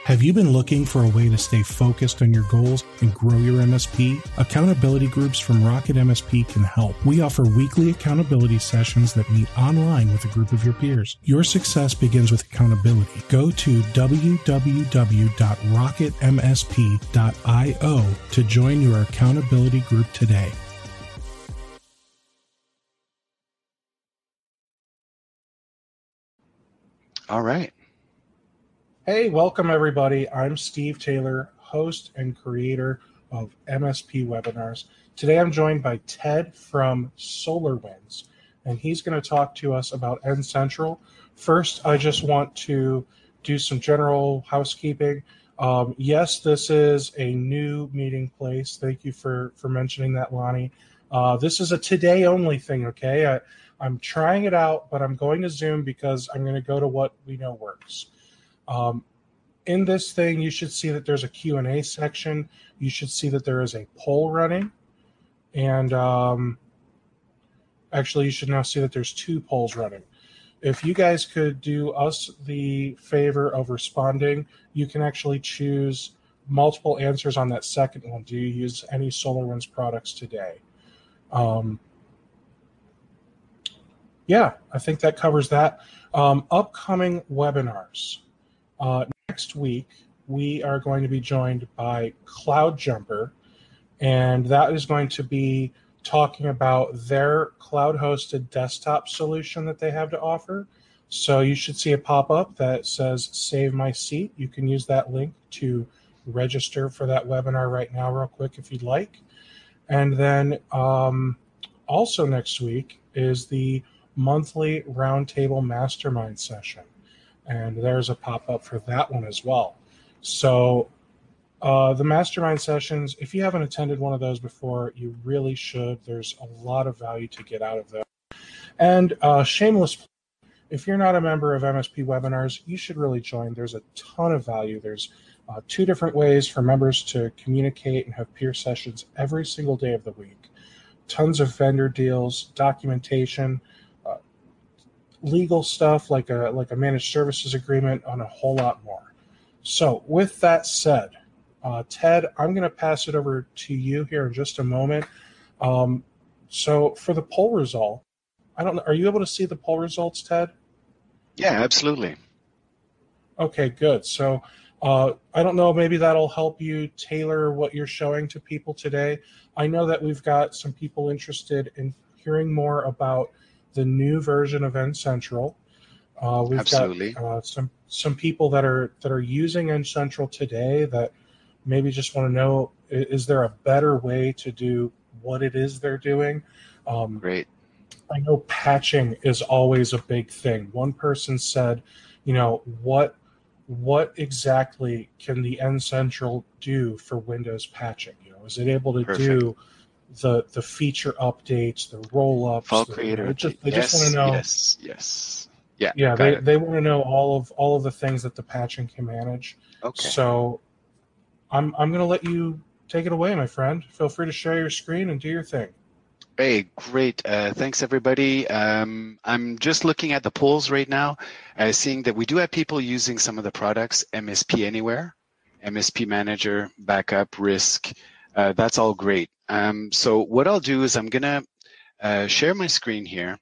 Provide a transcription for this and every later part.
Have you been looking for a way to stay focused on your goals and grow your MSP? Accountability groups from RocketMSP can help. We offer weekly accountability sessions that meet online with a group of your peers. Your success begins with accountability. Go to www.rocketmsp.io to join your accountability group today. All right. Hey, welcome everybody. I'm Steve Taylor, host and creator of MSP webinars. Today I'm joined by Ted from SolarWinds, and he's going to talk to us about End Central. First, I just want to do some general housekeeping. Yes, this is a new meeting place. Thank you for mentioning that, Lonnie. This is a today only thing, okay? I'm trying it out, but I'm going to Zoom because I'm going to go to what we know works. In this thing, you should see that there's a Q&A section. You should see that there is a poll running. And actually, you should now see that there's 2 polls running. If you guys could do us the favor of responding, you can actually choose multiple answers on that second one. Do you use any SolarWinds products today? Yeah, I think that covers that. Upcoming webinars. Next week, we are going to be joined by CloudJumper, and that is going to be talking about their cloud-hosted desktop solution that they have to offer. So you should see a pop-up that says Save My Seat. You can use that link to register for that webinar right now real quick if you'd like. And then also next week is the monthly Roundtable Mastermind session. And there's a pop-up for that one as well. So the mastermind sessions, if you haven't attended one of those before, you really should. There's a lot of value to get out of those. And shameless, if you're not a member of MSP webinars, you should really join. There's a ton of value. There's 2 different ways for members to communicate and have peer sessions every single day of the week. Tons of vendor deals, documentation, legal stuff like a managed services agreement, and a whole lot more. So with that said, Ted, I'm going to pass it over to you here in just a moment. So for the poll result, I don't know, are you able to see the poll results, Ted? Yeah, absolutely. Okay, good. So I don't know, maybe that'll help you tailor what you're showing to people today. I know that we've got some people interested in hearing more about the new version of End Central. We've Absolutely. got some people that are using End Central today that maybe just want to know, is there a better way to do what it is they're doing? Great. I know patching is always a big thing. One person said, what exactly can the End Central do for Windows patching? Is it able to do the feature updates, the roll-ups? File creator. They just want to know. Yes. Yeah. Yeah, they want to know all of the things that the patching can manage. Okay. So I'm going to let you take it away, my friend. Feel free to share your screen and do your thing. Hey, great. Thanks, everybody. I'm just looking at the polls right now, seeing that we do have people using some of the products, MSP Anywhere, MSP Manager, Backup, Risk. That's all great. So what I'll do is I'm going to share my screen here.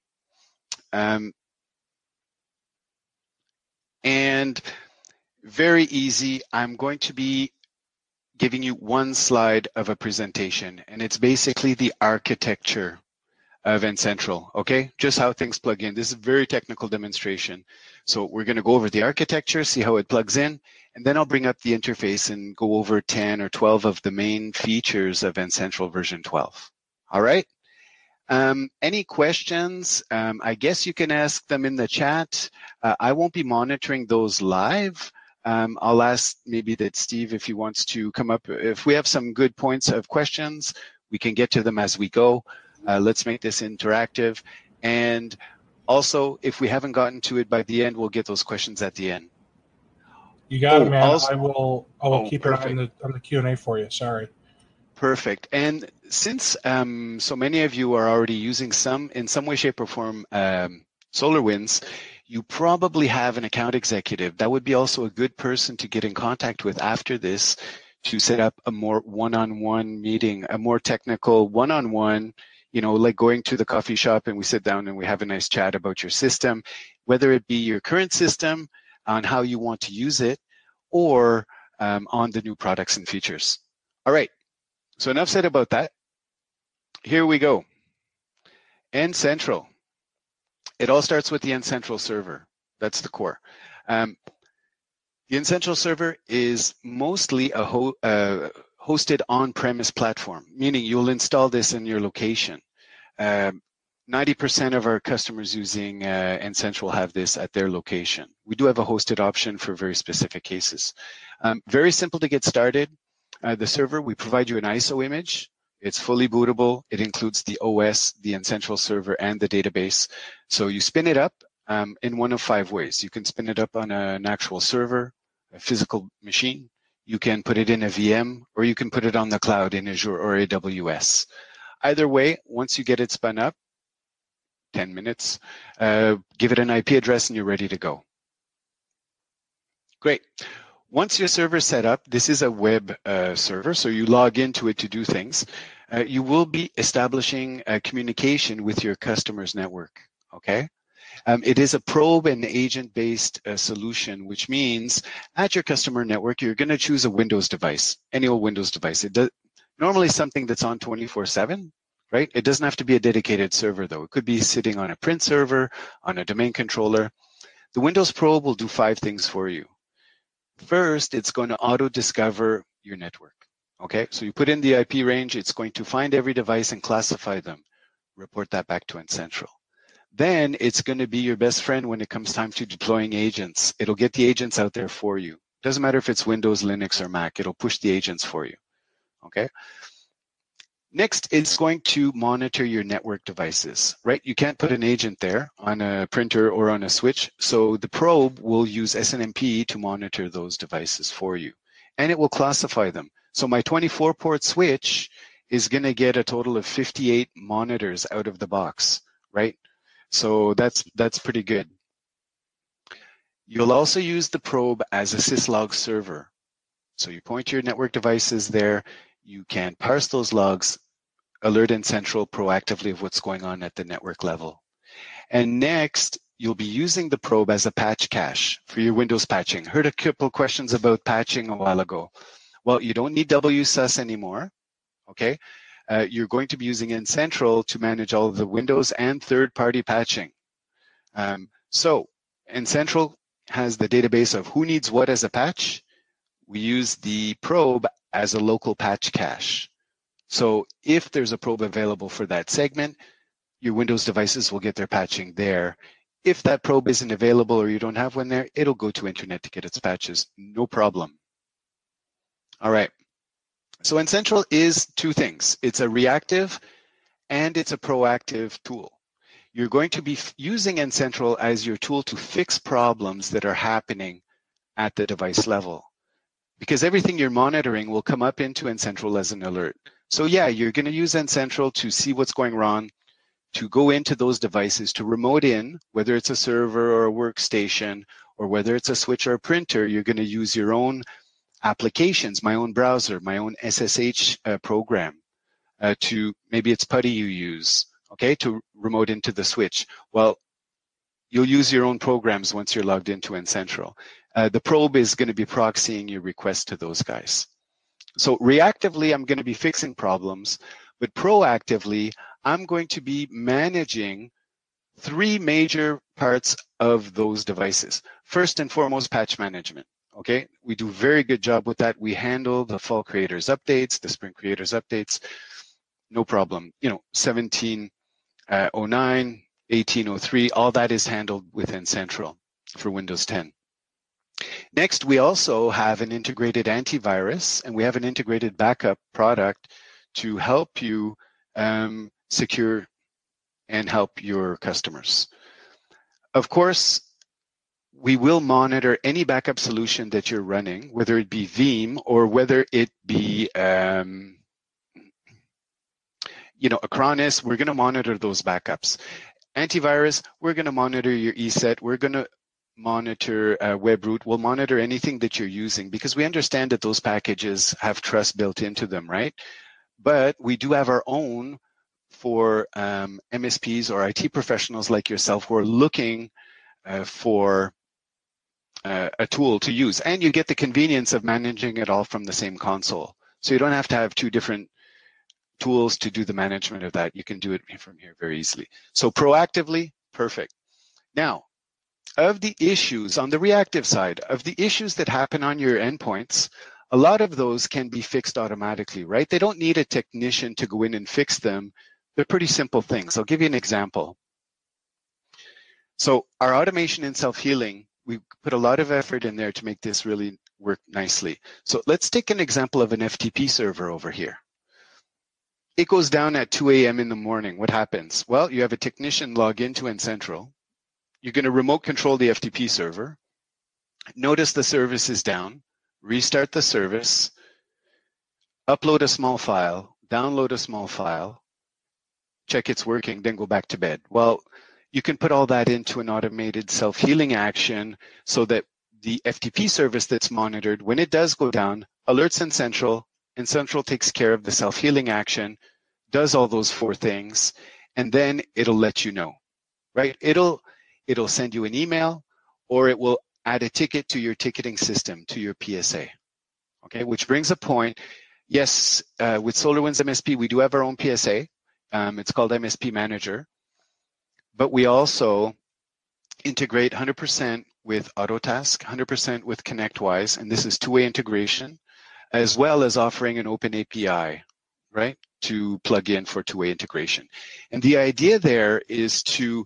And very easy, I'm going to be giving you one slide of a presentation, and it's basically the architecture of End Central, okay? Just how things plug in. This is a very technical demonstration. So we're going to go over the architecture, see how it plugs in, and then I'll bring up the interface and go over 10 or 12 of the main features of End Central version 12. All right? Any questions? I guess you can ask them in the chat. I won't be monitoring those live. I'll ask maybe that Steve, if he wants to come up. If we have some good points of questions, we can get to them as we go. Let's make this interactive. And also, if we haven't gotten to it by the end, we'll get those questions at the end. You got it, man. I will keep perfect. an eye on the Q&A for you. Sorry. Perfect. And since so many of you are already using in some way, shape, or form SolarWinds, you probably have an account executive. That would be also a good person to get in contact with after this to set up a more one-on-one meeting, a more technical one-on-one, you know, like going to the coffee shop and we sit down and we have a nice chat about your system, whether it be your current system, on how you want to use it, or on the new products and features. All right, so enough said about that. Here we go. N-Central. It all starts with the N-Central server. That's the core. The N-Central server is mostly a hosted on-premise platform, meaning you'll install this in your location. 90% of our customers using N-Central have this at their location. We do have a hosted option for very specific cases. Very simple to get started. The server, we provide you an ISO image. It's fully bootable. It includes the OS, the N-Central server, and the database. So you spin it up in one of 5 ways. You can spin it up on an actual server, a physical machine. You can put it in a VM, or you can put it on the cloud in Azure or AWS. Either way, once you get it spun up, 10 minutes, give it an IP address and you're ready to go. Great. Once your server is set up, this is a web server, so you log into it to do things. You will be establishing a communication with your customer's network, okay? It is a probe and agent-based solution, which means at your customer network, you're going to choose a Windows device, any old Windows device. It does, normally something that's on 24/7, right? It doesn't have to be a dedicated server, though. It could be sitting on a print server, on a domain controller. The Windows probe will do 5 things for you. First, it's going to auto-discover your network, okay? So you put in the IP range, it's going to find every device and classify them, report that back to N-Central. Then it's going to be your best friend when it comes time to deploying agents. It'll get the agents out there for you. Doesn't matter if it's Windows, Linux, or Mac, it'll push the agents for you, okay? Next, it's going to monitor your network devices, right? You can't put an agent there on a printer or on a switch, so the probe will use SNMP to monitor those devices for you, and it will classify them. So my 24-port switch is going to get a total of 58 monitors out of the box, right? So that's pretty good. You'll also use the probe as a syslog server. So you point your network devices there, you can parse those logs, alert N-Central proactively of what's going on at the network level. And next, you'll be using the probe as a patch cache for your Windows patching. Heard a couple questions about patching a while ago. Well, you don't need WSUS anymore, okay? You're going to be using N-Central to manage all of the Windows and third-party patching. So N-Central has the database of who needs what as a patch. We use the probe as a local patch cache. So if there's a probe available for that segment, your Windows devices will get their patching there. If that probe isn't available or you don't have one there, it'll go to Internet to get its patches, no problem. All right. So N-Central is 2 things. It's a reactive and it's a proactive tool. You're going to be using N-Central as your tool to fix problems that are happening at the device level, because everything you're monitoring will come up into N-Central as an alert. So yeah, you're going to use N-Central to see what's going wrong, to go into those devices, to remote in, whether it's a server or a workstation, or whether it's a switch or a printer. You're going to use your own applications, my own browser, my own SSH program, to maybe it's PuTTY you use, okay, to remote into the switch. Well, you'll use your own programs once you're logged into N-Central. The probe is going to be proxying your request to those guys. So reactively, I'm going to be fixing problems, but proactively, I'm going to be managing 3 major parts of those devices. First and foremost, patch management. Okay, we do a very good job with that. We handle the fall creators updates, the spring creators updates, no problem. You know, 1709, 1803, all that is handled within N-Central for Windows 10. Next, we also have an integrated antivirus, and we have an integrated backup product to help you secure and help your customers. Of course, we will monitor any backup solution that you're running, whether it be Veeam or whether it be Acronis. We're going to monitor those backups. Antivirus, we're going to monitor your ESET. We're going to monitor WebRoot. We'll monitor anything that you're using because we understand that those packages have trust built into them, right? But we do have our own for MSPs or IT professionals like yourself who are looking for a tool to use. And you get the convenience of managing it all from the same console. So you don't have to have two different tools to do the management of that. You can do it from here very easily. So proactively, perfect. Now, of the issues on the reactive side, of the issues that happen on your endpoints, a lot of those can be fixed automatically, right? They don't need a technician to go in and fix them. They're pretty simple things. I'll give you an example. So our automation and self-healing, we put a lot of effort in there to make this really work nicely. So let's take an example of an FTP server over here. It goes down at 2 a.m. in the morning. What happens? Well, you have a technician log into N-Central. You're going to remote control the FTP server. Notice the service is down. Restart the service. Upload a small file. Download a small file. Check it's working, then go back to bed. Well, you can put all that into an automated self-healing action so that the FTP service that's monitored, when it does go down, alerts N-Central. N-Central takes care of the self-healing action, does all those 4 things, and then it'll let you know, right? It'll send you an email, or it will add a ticket to your ticketing system, to your PSA, okay? Which brings a point. Yes, with SolarWinds MSP, we do have our own PSA. It's called MSP Manager, but we also integrate 100% with Autotask, 100% with ConnectWise, and this is two-way integration, as well as offering an open API, right, to plug in for two-way integration. And the idea there is to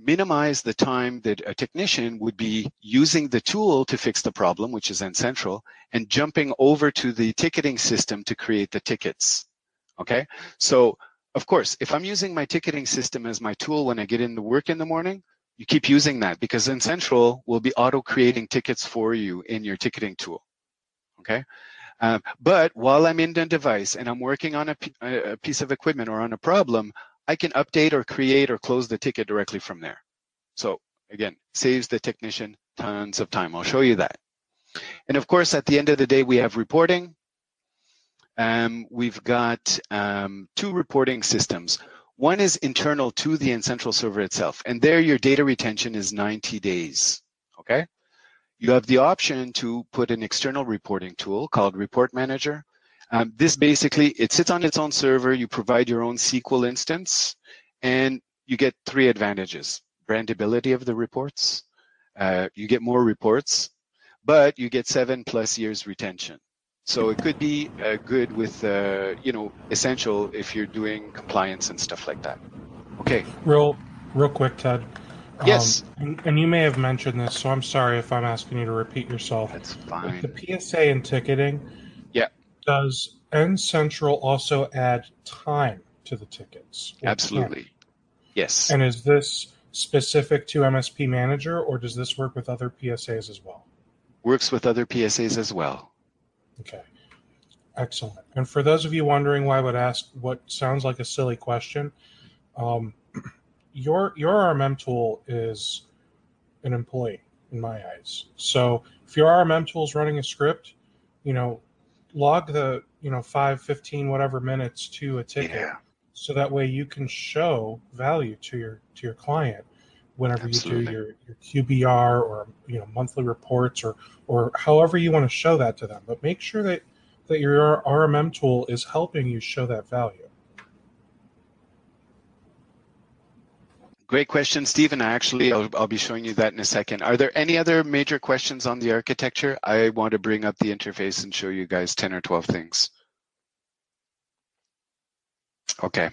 minimize the time that a technician would be using the tool to fix the problem, which is N-Central, and jumping over to the ticketing system to create the tickets, okay? So, of course, if I'm using my ticketing system as my tool when I get into work in the morning, you keep using that because N-Central will be auto-creating tickets for you in your ticketing tool, okay? But while I'm in the device and I'm working on a piece of equipment or on a problem, I can update or create or close the ticket directly from there. So again, saves the technician tons of time. I'll show you that. And of course, at the end of the day, we have reporting. We've got 2 reporting systems. One is internal to the N-Central server itself, and there your data retention is 90 days, okay? You have the option to put an external reporting tool called Report Manager. This basically, it sits on its own server, you provide your own SQL instance, and you get 3 advantages. Brandability of the reports, you get more reports, but you get 7+ years retention. So it could be good with, essential if you're doing compliance and stuff like that. Okay. Real quick, Ted. Yes. And you may have mentioned this, so I'm sorry if I'm asking you to repeat yourself. That's fine. With the PSA and ticketing, yeah. Does N-Central also add time to the tickets? Absolutely. Yes. And is this specific to MSP Manager, or does this work with other PSAs as well? Works with other PSAs as well. Okay. Excellent. And for those of you wondering why I would ask what sounds like a silly question, your RMM tool is an employee in my eyes. So if your RMM tool is running a script, log the 5, 15, whatever minutes to a ticket, so that way you can show value to your client whenever Absolutely. you do your QBR or monthly reports or however you want to show that to them. But make sure that your RMM tool is helping you show that value. Great question, Stephen. Actually, I'll be showing you that in a second. Are there any other major questions on the architecture? I want to bring up the interface and show you guys 10 or 12 things. Okay.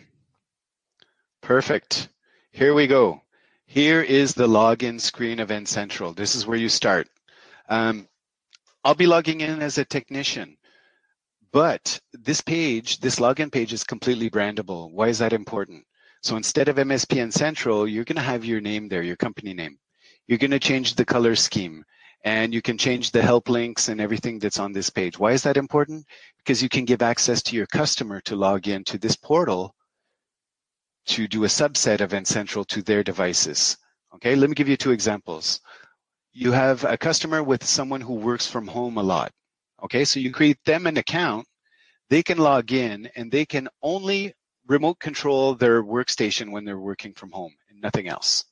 Perfect. Here we go. Here is the login screen of N-Central. This is where you start. I'll be logging in as a technician, but this page, this login page is completely brandable. Why is that important? So instead of MSP N-Central, you're going to have your name there, your company name. You're going to change the color scheme, and you can change the help links and everything that's on this page. Why is that important? Because you can give access to your customer to log into this portal to do a subset of N-central to their devices. Okay, let me give you 2 examples. You have a customer with someone who works from home a lot. Okay, so you create them an account, they can log in, and they can only remote control their workstation when they're working from home and nothing else.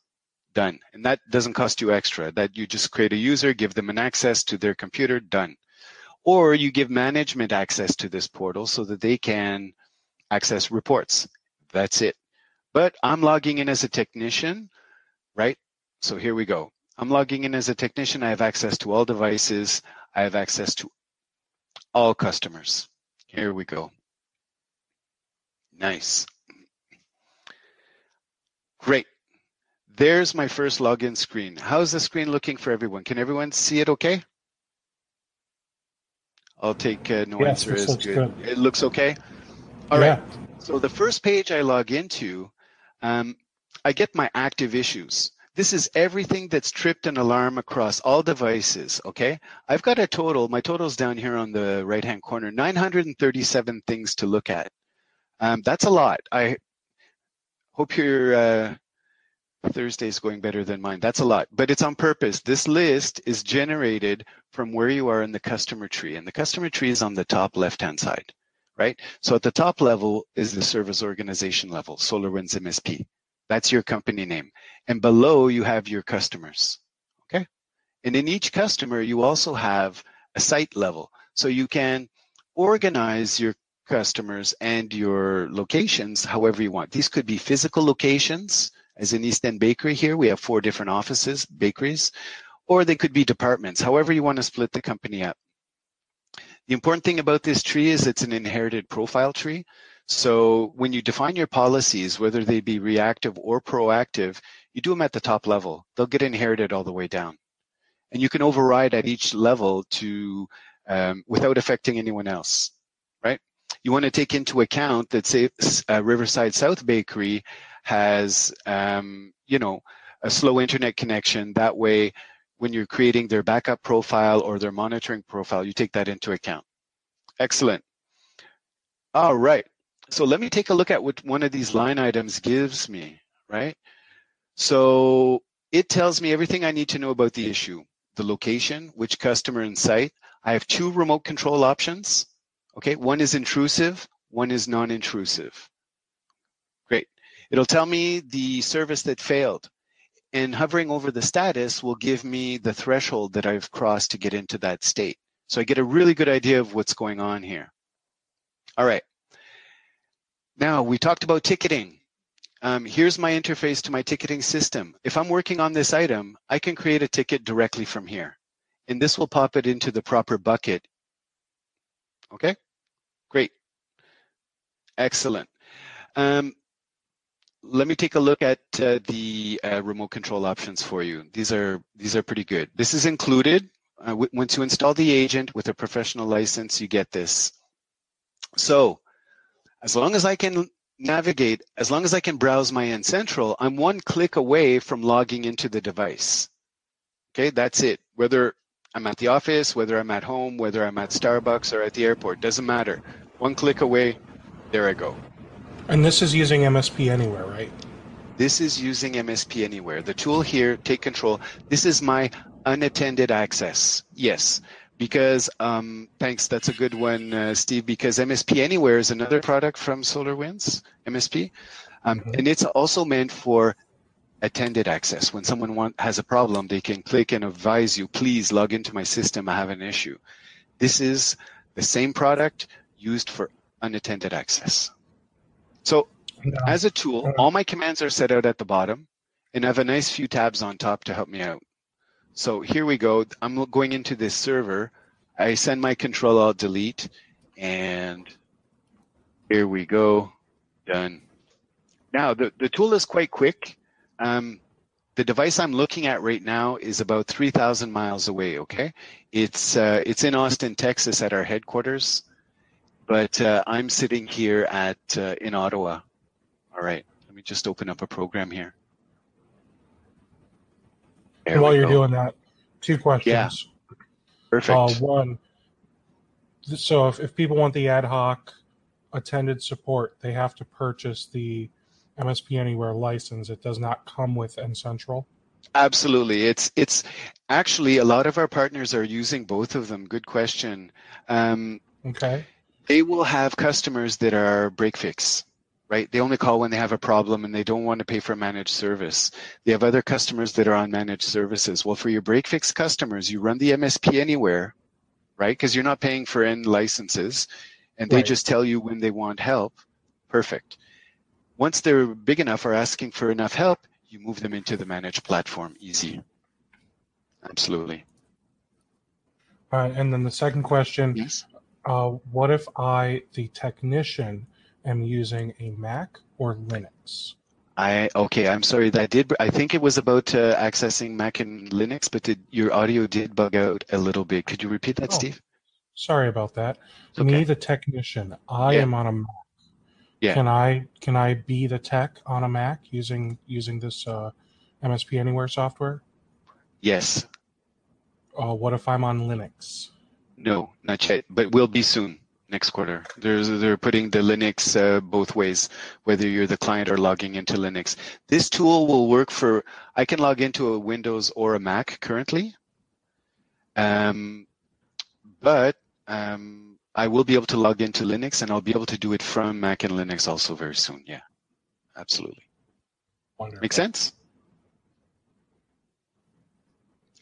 Done. And that doesn't cost you extra. That you just create a user, give them an access to their computer, done. Or you give management access to this portal so that they can access reports. That's it. But I'm logging in as a technician, right? So here we go. I'm logging in as a technician. I have access to all devices. I have access to all customers. Here we go. Nice. Great. There's my first login screen. How's the screen looking for everyone? Can everyone see it okay? I'll take no answer as good. It looks okay? All right. So the first page I log into, I get my active issues. This is everything that's tripped an alarm across all devices, okay? I've got a total, my total's down here on the right-hand corner, 937 things to look at. That's a lot. I hope your Thursday's going better than mine. That's a lot, but it's on purpose. This list is generated from where you are in the customer tree, and the customer tree is on the top left-hand side, right? So at the top level is the service organization level, SolarWinds MSP. That's your company name. And below you have your customers, okay? And in each customer, you also have a site level. So you can organize your customers and your locations however you want. These could be physical locations, as in East End Bakery here, we have 4 different offices, bakeries, or they could be departments, however you want to split the company up. The important thing about this tree is it's an inherited profile tree. So when you define your policies, whether they be reactive or proactive, you do them at the top level. They'll get inherited all the way down. And you can override at each level to without affecting anyone else, right? You want to take into account that, say, Riverside South Bakery has, you know, a slow internet connection. That way, when you're creating their backup profile or their monitoring profile, you take that into account. Excellent. All right. So let me take a look at what one of these line items gives me, right? So it tells me everything I need to know about the issue, the location, which customer and site. I have 2 remote control options. Okay, one is intrusive, one is non-intrusive. Great. It'll tell me the service that failed, and hovering over the status will give me the threshold that I've crossed to get into that state. So I get a really good idea of what's going on here. All right. Now, we talked about ticketing. Here's my interface to my ticketing system. If I'm working on this item, I can create a ticket directly from here, and this will pop it into the proper bucket. Okay, great, excellent. Let me take a look at the remote control options for you. These are pretty good. This is included. Once you install the agent with a professional license, you get this. So as long as I can navigate, as long as I can browse my N-central, I'm 1 click away from logging into the device. Okay, that's it. Whether I'm at the office, whether I'm at home, whether I'm at Starbucks or at the airport, doesn't matter. 1 click away, there I go. And this is using MSP Anywhere, right? This is using MSP Anywhere. The tool here, Take Control, this is my unattended access. Yes, because, thanks, that's a good one, Steve, because MSP Anywhere is another product from SolarWinds, MSP, and it's also meant for attended access. When someone has a problem, they can click and advise you, please log into my system, I have an issue. This is the same product used for unattended access. So as a tool, all my commands are set out at the bottom, and I have a nice few tabs on top to help me out. So here we go. I'm going into this server. I send my Control-Alt-Delete, and here we go. Done. Now, the tool is quite quick. The device I'm looking at right now is about 3,000 miles away, okay? It's in Austin, Texas at our headquarters, but I'm sitting here in Ottawa. All right, let me just open up a program here. And while you're doing that, 2 questions. Yeah, perfect. One, so if people want the ad hoc attended support, they have to purchase the MSP Anywhere license, it does not come with N-Central? Absolutely. It's actually a lot of our partners are using both of them. Good question. Okay. They will have customers that are break fix, right? They only call when they have a problem and they don't want to pay for managed service. They have other customers that are on managed services. Well, for your break fix customers, you run the MSP Anywhere, right? Because you're not paying for end licenses, and they Right. just tell you when they want help. Perfect. Once they're big enough or asking for enough help, you move them into the managed platform. Easy. Absolutely. And then the second question, Yes. what if I, the technician, am using a Mac or Linux? Okay, I'm sorry. I think it was about accessing Mac and Linux, but your audio did bug out a little bit. Could you repeat that, Oh, Steve? sorry about that. It's Me, okay. the technician, I Yeah. am on a Mac. Yeah. Can I be the tech on a Mac using this MSP Anywhere software? Yes. What if I'm on Linux? No, not yet, but will be soon. Next quarter. They're putting the Linux both ways, whether you're the client or logging into Linux. This tool will work for, I can log into a Windows or a Mac currently, but I will be able to log into Linux, and I'll be able to do it from Mac and Linux also very soon. Yeah, absolutely. Wonderful. Make sense?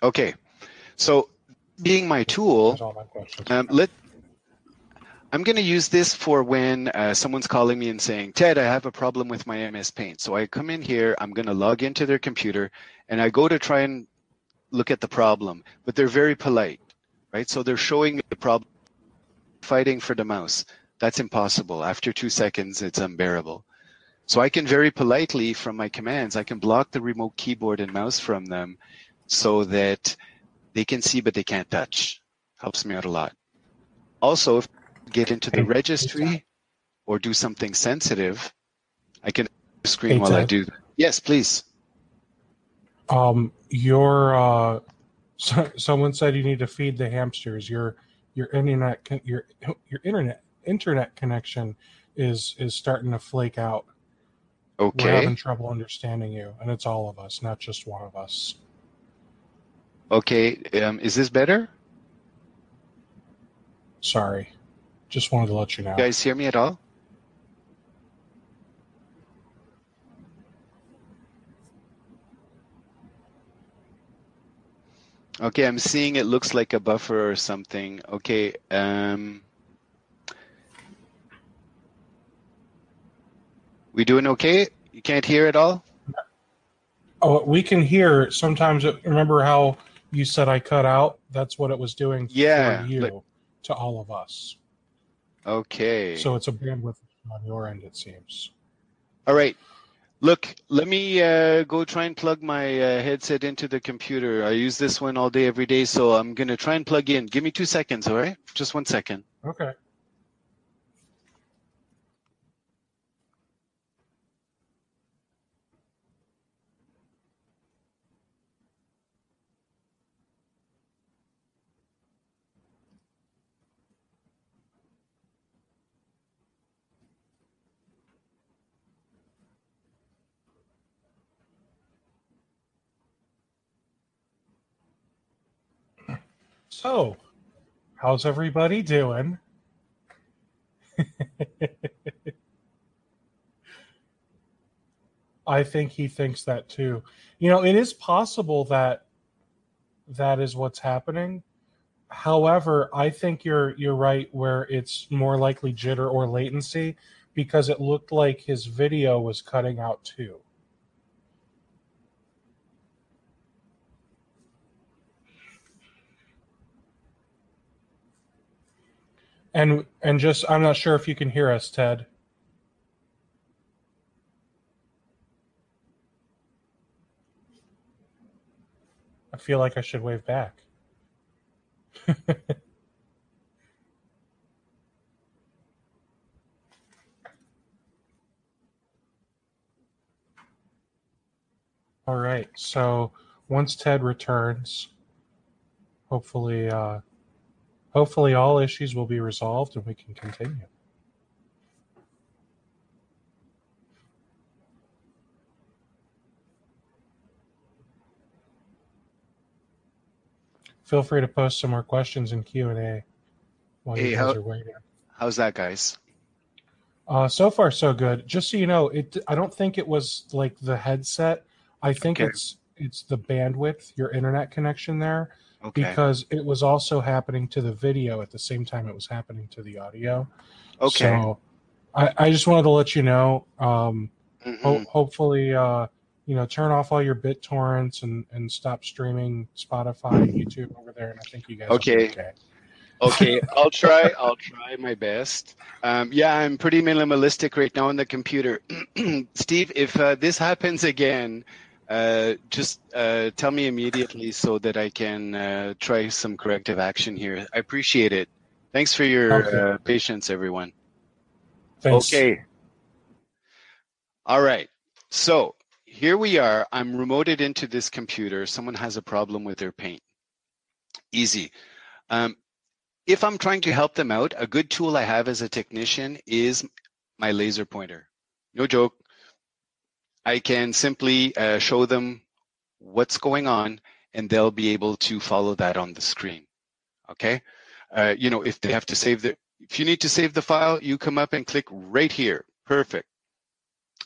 Okay, so being my tool, That's all my questions. I'm going to use this for when someone's calling me and saying, Ted, I have a problem with my MS Paint. So I come in here, I'm going to log into their computer, and I go to try and look at the problem, but they're very polite, right? So they're showing me the problem, fighting for the mouse. That's impossible. After 2 seconds, it's unbearable. So I can very politely, from my commands, I can block the remote keyboard and mouse from them so that they can see, but they can't touch. Helps me out a lot. Also, if I get into the registry or do something sensitive, I can screen while I Ted, do that. Yes, please. your someone said you need to feed the hamsters. Your internet connection is starting to flake out. We're having Okay. trouble understanding you, and it's all of us, not just one of us. Okay. Is this better? Sorry. Just wanted to let you know. You guys hear me at all? Okay, I'm seeing it looks like a buffer or something. Okay. We doing okay? You can't hear at all? Oh, we can hear sometimes. Remember how you said I cut out? That's what it was doing for Yeah. you to all of us. Okay. So it's a bandwidth on your end, it seems. All right. Look, let me go try and plug my headset into the computer. I use this one all day, every day, so I'm going to try and plug in. Give me 2 seconds, all right? Just 1 second. Okay. So, how's everybody doing? I think he thinks that too. You know, it is possible that that is what's happening. However, I think you're right where it's more likely jitter or latency because it looked like his video was cutting out too. And just I'm not sure if you can hear us, Ted. I feel like I should wave back. All right. So once Ted returns, hopefully hopefully all issues will be resolved and we can continue. feel free to post some more questions in Q&A while you guys are waiting. How's that, guys? So far, so good. Just so you know, I don't think it was like the headset. I think it's the bandwidth, your internet connection there, because it was also happening to the video at the same time it was happening to the audio. Okay. So I just wanted to let you know. Hopefully, turn off all your BitTorrents and stop streaming Spotify, YouTube over there, and I think you guys will be okay. Okay, I'll try my best. Yeah, I'm pretty minimalistic right now on the computer. Steve, if this happens again, just tell me immediately so that I can try some corrective action here. I appreciate it. Thanks for your patience, everyone. Thanks. Okay. All right. So here we are. I'm remoted into this computer. Someone has a problem with their paint. Easy. If I'm trying to help them out, a good tool I have as a technician is my laser pointer. No joke. I can simply show them what's going on, and they'll be able to follow that on the screen. Okay? If they have to if you need to save the file, you come up and click right here. Perfect.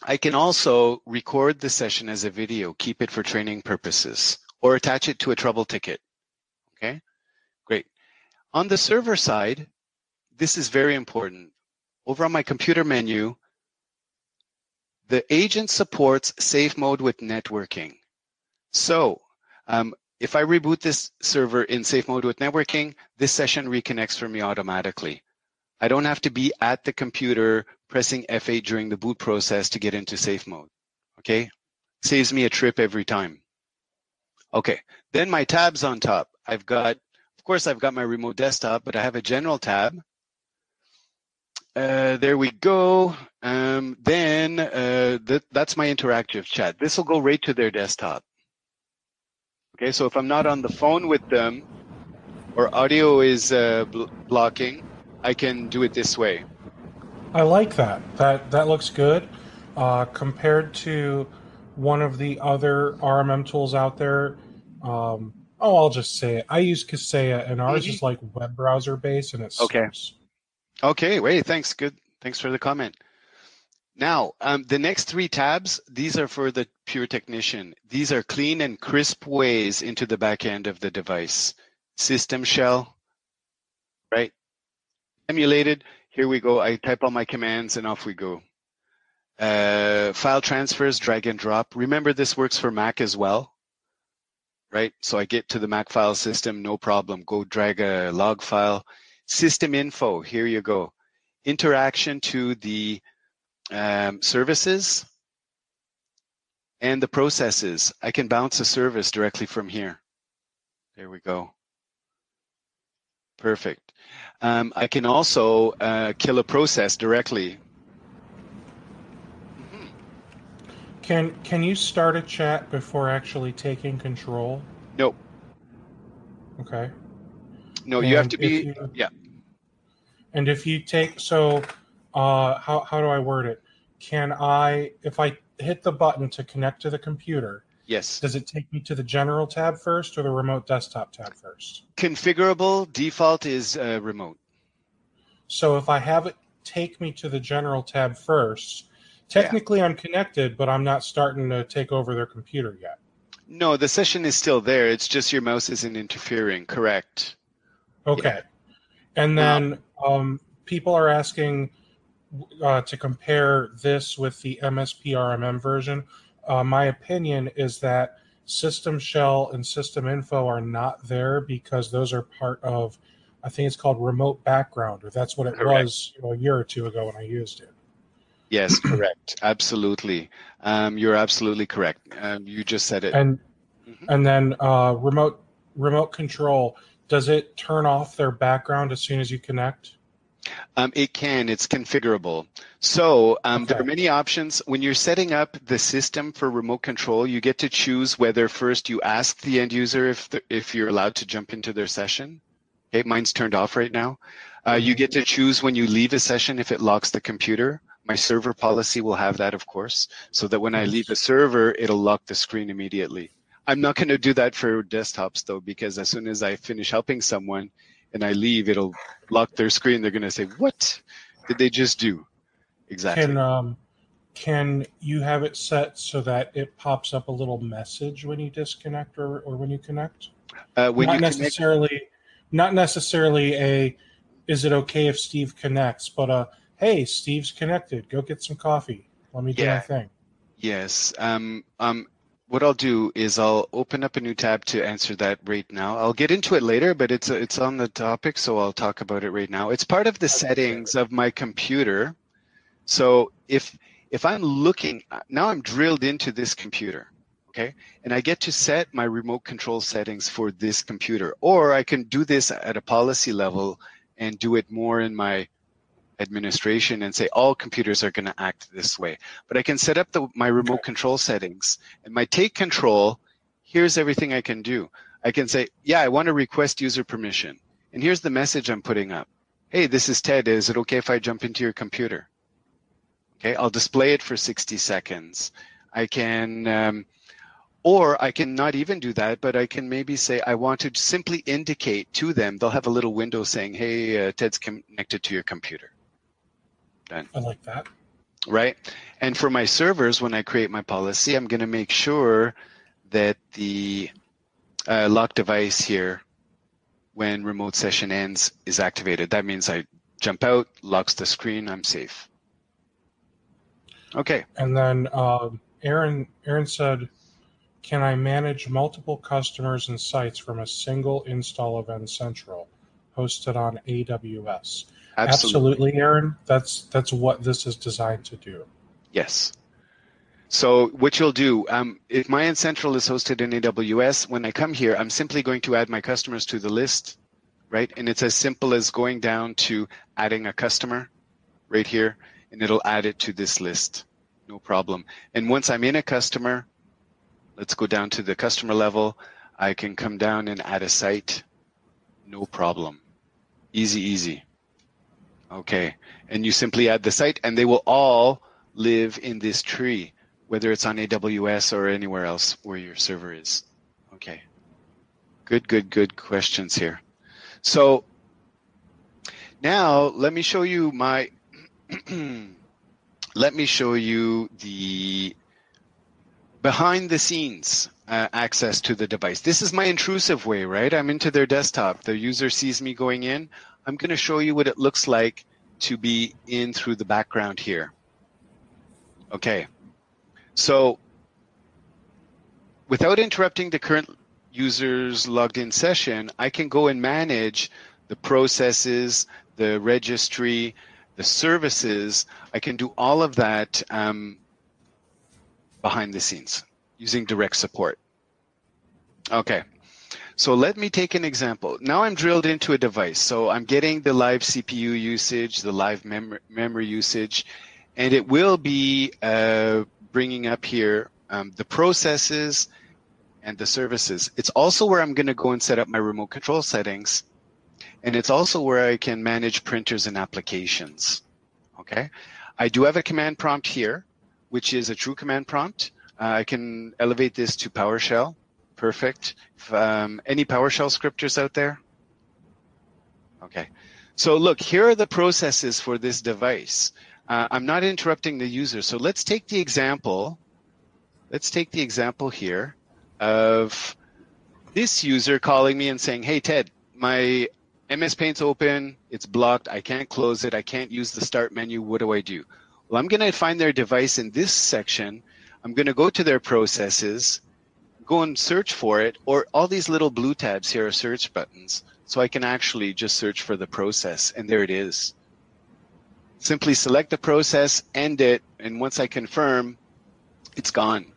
I can also record the session as a video, keep it for training purposes, or attach it to a trouble ticket. Okay? Great. On the server side, this is very important. Over on my computer menu, the agent supports safe mode with networking. So if I reboot this server in safe mode with networking, this session reconnects for me automatically. I don't have to be at the computer pressing F8 during the boot process to get into safe mode. Okay? Saves me a trip every time. Okay, then my tabs on top. Of course, I've got my remote desktop, but I have a general tab. There we go. Then that's my interactive chat. This will go right to their desktop. Okay, so if I'm not on the phone with them or audio is blocking, I can do it this way. I like that. That looks good. Compared to one of the other RMM tools out there, I'll just say it. I use Kaseya, and ours is like web browser based, and it sucks. Okay, wait, thanks. Good. Thanks for the comment. Now, the next three tabs, these are for the pure technician. These are clean and crisp ways into the back end of the device. System shell, right? Emulated, here we go. I type all my commands and off we go. File transfers, drag and drop. Remember, this works for Mac as well, right? So I get to the Mac file system, no problem. Go drag a log file. System info, here you go. Interaction to the services and the processes. I can bounce a service directly from here. There we go. Perfect. I can also kill a process directly. Can you start a chat before actually taking control? No. Okay. No, you have to be, yeah. And if you take, how do I word it? If I hit the button to connect to the computer, yes, does it take me to the general tab first or the remote desktop tab first? Configurable, default is remote. So if I have it take me to the general tab first, technically I'm connected, but I'm not starting to take over their computer yet. No, the session is still there. It's just your mouse isn't interfering, correct? Okay. Yeah. And then people are asking to compare this with the MSP RMM version. My opinion is that System Shell and System Info are not there because those are part of, I think it's called Remote Background, or that's what it was a year or two ago when I used it. Yes, correct. Absolutely. You're absolutely correct. You just said it. And then remote control, does it turn off their background as soon as you connect? It can. It's configurable. So there are many options. When you're setting up the system for remote control, you get to choose whether first you ask the end user if you're allowed to jump into their session. Okay, mine's turned off right now. You get to choose when you leave a session if it locks the computer. My server policy will have that, of course, so that when I leave a server, it'll lock the screen immediately. I'm not going to do that for desktops though, because as soon as I finish helping someone and I leave, it'll lock their screen. They're going to say, "What did they just do?" Exactly. Can you have it set so that it pops up a little message when you disconnect or when you connect? When Not you connect, necessarily a is it okay if Steve connects, but hey, Steve's connected. Go get some coffee. Let me do my yeah, thing. yes. What I'll do is I'll open up a new tab to answer that right now. I'll get into it later, but it's on the topic, so I'll talk about it right now. It's part of the settings of my computer. So if I'm looking, now I'm drilled into this computer, okay? And I get to set my remote control settings for this computer, or I can do this at a policy level and do it more in my administration and say all computers are going to act this way. But I can set up my remote control settings, and my take control, here's everything I can do. I can say, yeah, I want to request user permission. And here's the message I'm putting up. Hey, this is Ted. Is it okay if I jump into your computer? Okay, I'll display it for 60 seconds. I can, or I can not even do that, but I can maybe say I want to simply indicate to them, they'll have a little window saying, hey, Ted's connected to your computer. Done. I like that. Right? And for my servers, when I create my policy, I'm going to make sure that the lock device here, when remote session ends, is activated. That means I jump out, locks the screen, I'm safe. Okay. And then Aaron said, can I manage multiple customers and sites from a single install of N-Central hosted on AWS? Absolutely, Aaron. That's what this is designed to do. Yes. So what you'll do, if my N-Central is hosted in AWS, when I come here, I'm simply going to add my customers to the list, right? And it's as simple as going down to adding a customer right here, and it'll add it to this list. No problem. And once I'm in a customer, let's go down to the customer level. I can come down and add a site. No problem. Easy, easy. Okay. And you simply add the site, and they will all live in this tree, whether it's on AWS or anywhere else where your server is. Okay. Good questions here. So now let me show you my let me show you the behind the scenes access to the device. This is my intrusive way, right? I'm into their desktop. The user sees me going in. I'm going to show you what it looks like to be in through the background here. Okay. So without interrupting the current user's logged in session, I can go and manage the processes, the registry, the services. I can do all of that behind the scenes using direct support. Okay, so let me take an example. Now I'm drilled into a device. So I'm getting the live CPU usage, the live memory usage, and it will be bringing up here the processes and the services. It's also where I'm going to go and set up my remote control settings, and it's also where I can manage printers and applications. Okay, I do have a command prompt here, which is a true command prompt. I can elevate this to PowerShell. Perfect. Any PowerShell scripters out there? Okay. So look, here are the processes for this device. I'm not interrupting the user. So let's take the example. Let's take the example here of this user calling me and saying, hey, Ted, my MS Paint's open. It's blocked. I can't close it. I can't use the start menu. What do I do? Well, I'm going to find their device in this section. I'm going to go to their processes, go and search for it, or all these little blue tabs here are search buttons. So I can actually just search for the process, and there it is. Simply select the process, end it, and once I confirm, it's gone.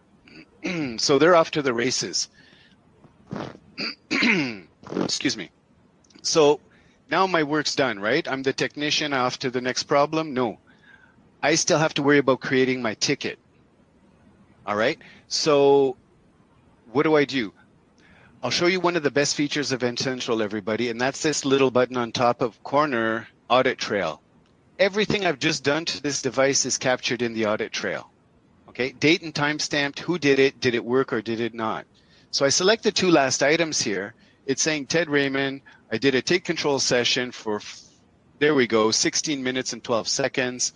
So they're off to the races. Excuse me. So now my work's done, right? I'm the technician, off to the next problem? No. I still have to worry about creating my ticket. All right? So what do? I'll show you one of the best features of N-Central, everybody, and that's this little button on top of corner, audit trail. Everything I've just done to this device is captured in the audit trail. Okay? Date and time stamped, who did it work or did it not? So I select the two last items here. It's saying Ted Raymond, I did a take control session for, there we go, 16 minutes and 12 seconds.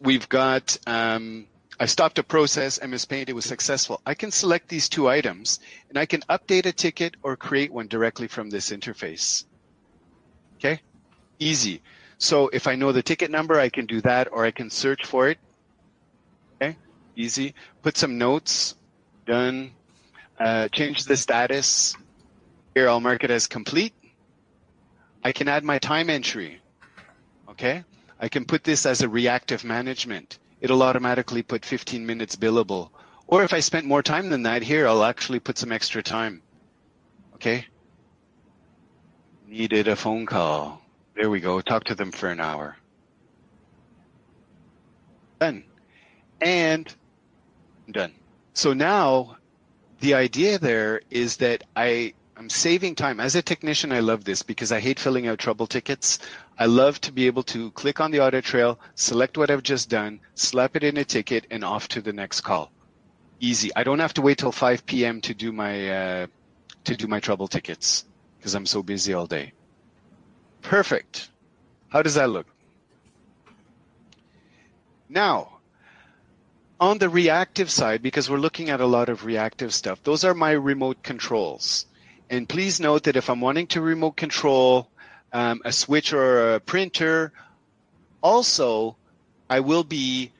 We've got, I stopped a process, MS Paint, it was successful. I can select these two items and I can update a ticket or create one directly from this interface. Okay, easy. So if I know the ticket number, I can do that, or I can search for it. Okay, easy. Put some notes, done. Change the status. Here, I'll mark it as complete. I can add my time entry. Okay, I can put this as a reactive management. It'll automatically put 15 minutes billable. Or if I spent more time than that, here, I'll actually put some extra time. Okay. Needed a phone call. There we go. Talk to them for an hour. Done. And done. So now the idea there is that I'm saving time. As a technician, I love this because I hate filling out trouble tickets. I love to be able to click on the audit trail, select what I've just done, slap it in a ticket, and off to the next call. Easy. I don't have to wait till 5 p.m. to do my trouble tickets because I'm so busy all day. Perfect. How does that look? Now, on the reactive side, because we're looking at a lot of reactive stuff, those are my remote controls. And please note that if I'm wanting to remote control a switch or a printer, also, I will be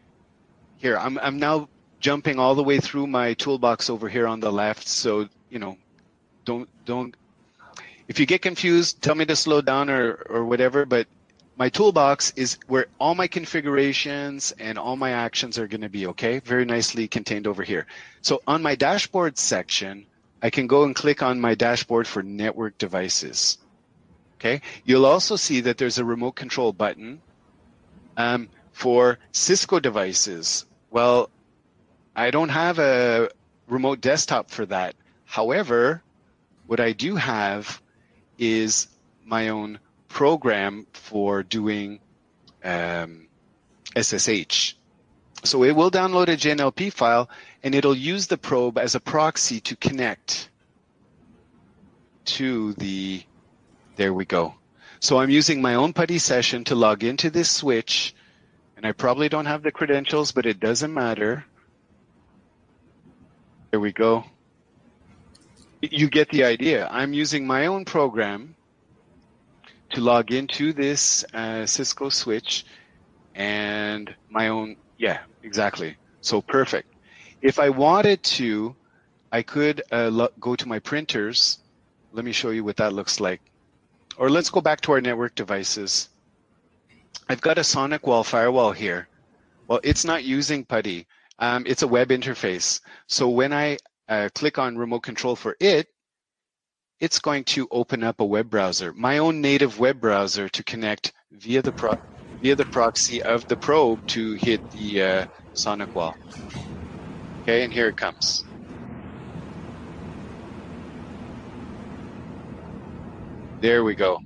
here. I'm now jumping all the way through my toolbox over here on the left. So, you know, don't. If you get confused, tell me to slow down or whatever. But my toolbox is where all my configurations and all my actions are going to be. Okay, very nicely contained over here. So on my dashboard section, I can go and click on my dashboard for network devices. Okay, you'll also see that there's a remote control button for Cisco devices. Well, I don't have a remote desktop for that. However, what I do have is my own program for doing SSH. So it will download a JNLP file and it'll use the probe as a proxy to connect to the, there we go. So I'm using my own PuTTY session to log into this switch, and I probably don't have the credentials, but it doesn't matter. There we go. You get the idea. I'm using my own program to log into this Cisco switch and my own, yeah, exactly. So perfect. If I wanted to, I could go to my printers. Let me show you what that looks like. Or let's go back to our network devices. I've got a SonicWall firewall here. Well, it's not using PuTTY. It's a web interface. So when I click on remote control for it, it's going to open up a web browser, my own native web browser, to connect via the proxy of the probe to hit the SonicWall. Okay, and here it comes. There we go.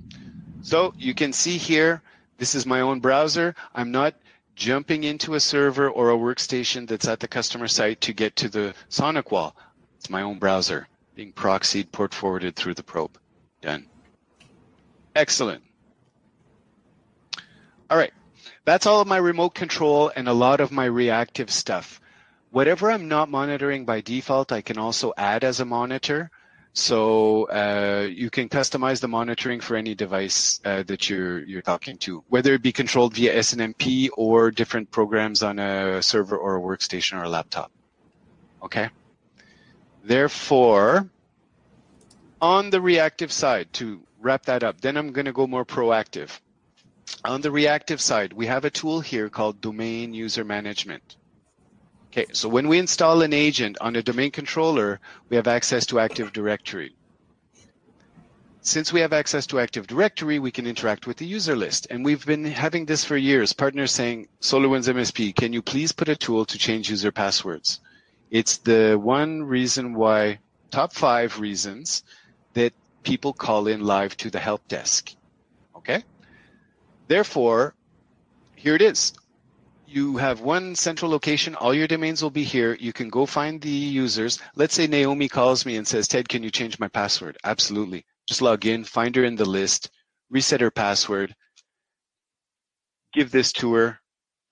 So you can see here, this is my own browser. I'm not jumping into a server or a workstation that's at the customer site to get to the SonicWall. It's my own browser being proxied, port forwarded through the probe. Done. Excellent. All right. That's all of my remote control and a lot of my reactive stuff. Whatever I'm not monitoring by default, I can also add as a monitor. So you can customize the monitoring for any device that you're talking to, whether it be controlled via SNMP or different programs on a server or a workstation or a laptop. Okay. Therefore, on the reactive side, to wrap that up, then I'm going to go more proactive. On the reactive side, we have a tool here called Domain User Management. Okay, so when we install an agent on a domain controller, we have access to Active Directory. Since we have access to Active Directory, we can interact with the user list. And we've been having this for years, partners saying, SolarWinds MSP, can you please put a tool to change user passwords? It's the one reason why, top 5 reasons, that people call in live to the help desk. Okay? Therefore, here it is. you have one central location. All your domains will be here. You can go find the users. Let's say Naomi calls me and says, Ted, can you change my password? Absolutely. Just log in, find her in the list, reset her password, give this to her.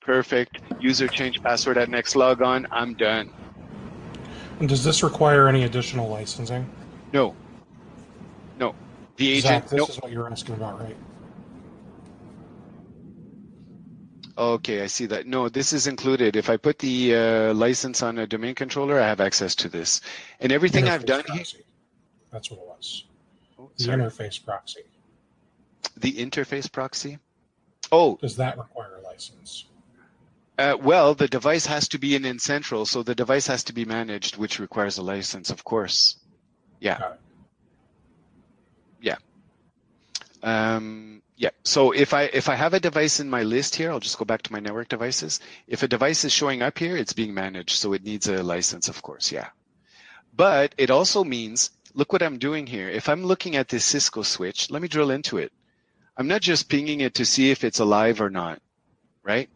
Perfect. User change password at next log on. I'm done. And does this require any additional licensing? No. No. The agent. Zach, this nope. is what you're asking about, right? Okay, I see that. No, this is included. If I put the license on a domain controller, I have access to this. And everything I've done here. That's what it was. Oh, the interface proxy. The interface proxy? Oh. Does that require a license? Well, the device has to be in Incentral, so the device has to be managed, which requires a license, of course. Yeah. Got it. Yeah. Yeah. So if I have a device in my list here, I'll just go back to my network devices. If a device is showing up here, it's being managed, so it needs a license, of course. Yeah. But it also means, look what I'm doing here. If I'm looking at this Cisco switch, let me drill into it. I'm not just pinging it to see if it's alive or not, right?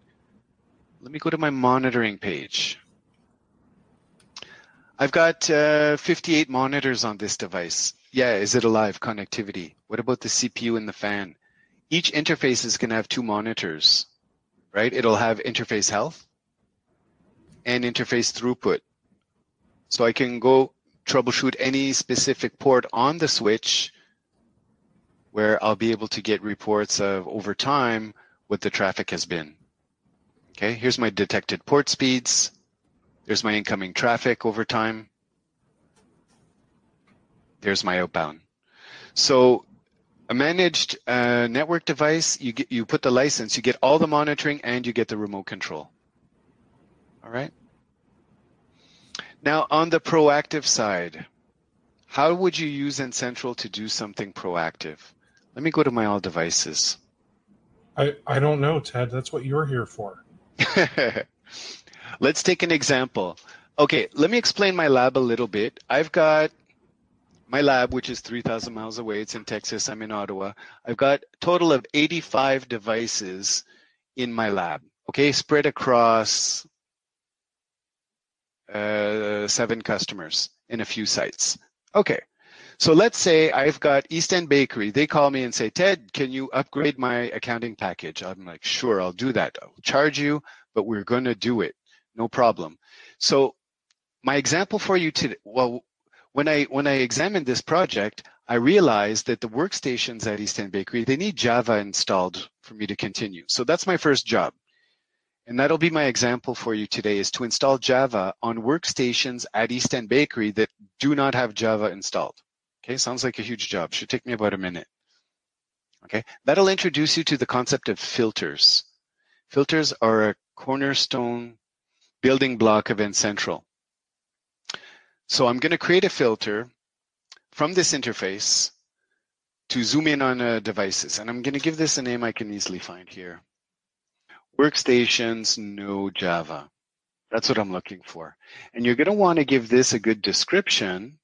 Let me go to my monitoring page. I've got 58 monitors on this device. Yeah, is it alive? Connectivity. What about the CPU and the fan? Each interface is going to have 2 monitors, right? It'll have interface health and interface throughput. So I can go troubleshoot any specific port on the switch where I'll be able to get reports of over time what the traffic has been. Okay, here's my detected port speeds. There's my incoming traffic over time. There's my outbound. So a managed network device, you put the license, you get all the monitoring and you get the remote control. All right. Now on the proactive side, how would you use Incentral to do something proactive? Let me go to my all devices. I don't know, Ted. That's what you're here for. Let's take an example. Okay, let me explain my lab a little bit. I've got my lab, which is 3,000 miles away. It's in Texas. I'm in Ottawa. I've got a total of 85 devices in my lab, okay, spread across 7 customers in a few sites. Okay, so let's say I've got East End Bakery. They call me and say, Ted, can you upgrade my accounting package? I'm like, sure, I'll do that. I'll charge you, but we're going to do it. No problem. So my example for you today, well, when I examined this project, I realized that the workstations at East End Bakery, they need Java installed for me to continue. So that's my first job. And that'll be my example for you today, is to install Java on workstations at East End Bakery that do not have Java installed. Okay, sounds like a huge job. Should take me about a minute. Okay, that'll introduce you to the concept of filters. Filters are a cornerstone building block of Incentral. So I'm going to create a filter from this interface to zoom in on devices. And I'm going to give this a name I can easily find here. Workstations, no Java. That's what I'm looking for. And you're going to want to give this a good description,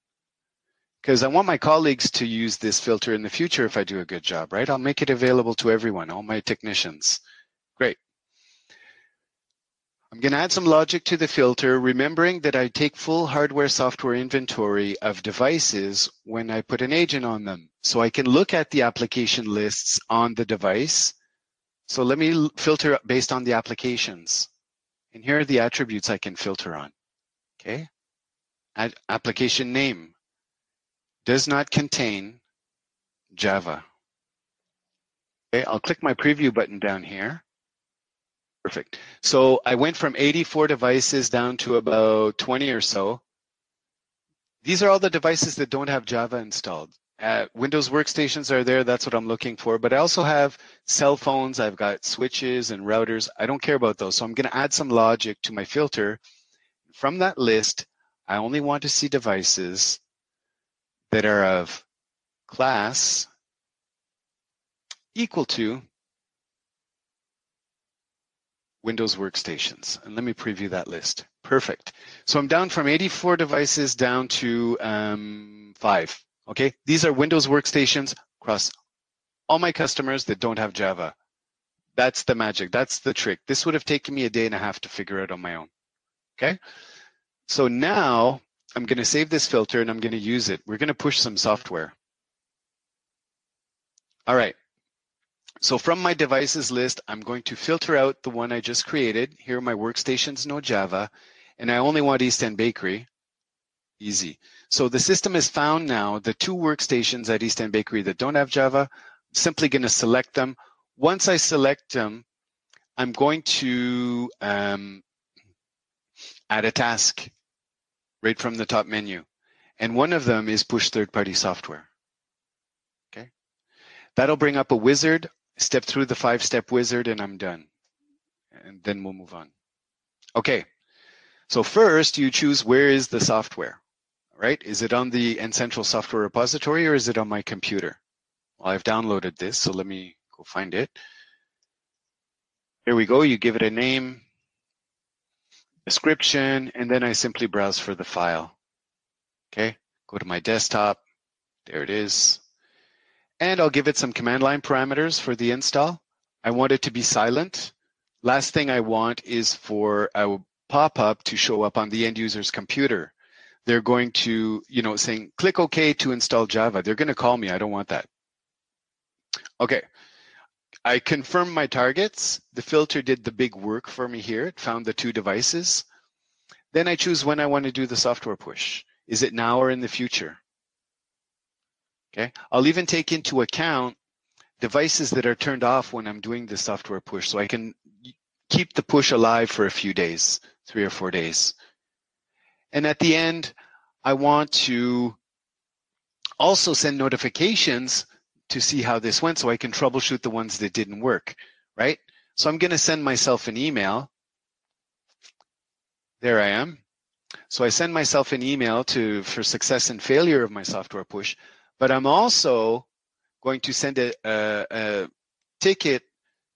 because I want my colleagues to use this filter in the future if I do a good job, right? I'll make it available to everyone, all my technicians. Great. I'm going to add some logic to the filter, remembering that I take full hardware software inventory of devices when I put an agent on them. So I can look at the application lists on the device. So let me filter based on the applications. And here are the attributes I can filter on. Okay. Application name does not contain Java. Okay, I'll click my preview button down here. Perfect. So I went from 84 devices down to about 20 or so. These are all the devices that don't have Java installed. Windows workstations are there. That's what I'm looking for. But I also have cell phones. I've got switches and routers. I don't care about those. So I'm going to add some logic to my filter. From that list, I only want to see devices that are of class equal to Windows workstations. And let me preview that list. Perfect. So I'm down from 84 devices down to 5. Okay, these are Windows workstations across all my customers that don't have Java. That's the magic. That's the trick. This would have taken me a day and a half to figure out on my own. Okay? So now I'm going to save this filter and I'm going to use it. We're going to push some software. All right. So from my devices list, I'm going to filter out the one I just created. Here are my workstations, no Java, and I only want East End Bakery. Easy. So the system has found now the 2 workstations at East End Bakery that don't have Java. I'm simply going to select them. Once I select them, I'm going to add a task right from the top menu. And one of them is push third-party software. Okay. That'll bring up a wizard. Step through the 5-step wizard and I'm done. And then we'll move on. Okay, so first you choose where is the software, right? Is it on the N-Central software repository or is it on my computer? Well, I've downloaded this, so let me go find it. Here we go, you give it a name, description, and then I simply browse for the file. Okay, go to my desktop, there it is. And I'll give it some command line parameters for the install. I want it to be silent. Last thing I want is for a pop-up to show up on the end user's computer. They're going to, saying, click OK to install Java. They're going to call me. I don't want that. Okay. I confirm my targets. The filter did the big work for me here. It found the 2 devices. Then I choose when I want to do the software push. Is it now or in the future? Okay, I'll even take into account devices that are turned off when I'm doing the software push, so I can keep the push alive for a few days, 3 or 4 days. And at the end, I want to also send notifications to see how this went so I can troubleshoot the ones that didn't work, right? So I'm going to send myself an email. There I am. So I send myself an email for success and failure of my software push. But I'm also going to send a ticket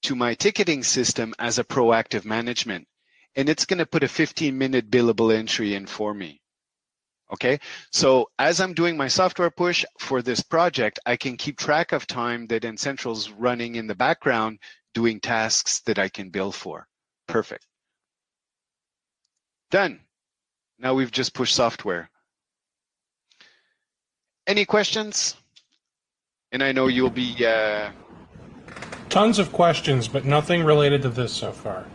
to my ticketing system as a proactive management. And it's going to put a 15-minute billable entry in for me. Okay, so as I'm doing my software push for this project, I can keep track of time that N-Central's running in the background doing tasks that I can bill for. Perfect. Done. Now we've just pushed software. Any questions? And I know you'll be... Tons of questions, but nothing related to this so far.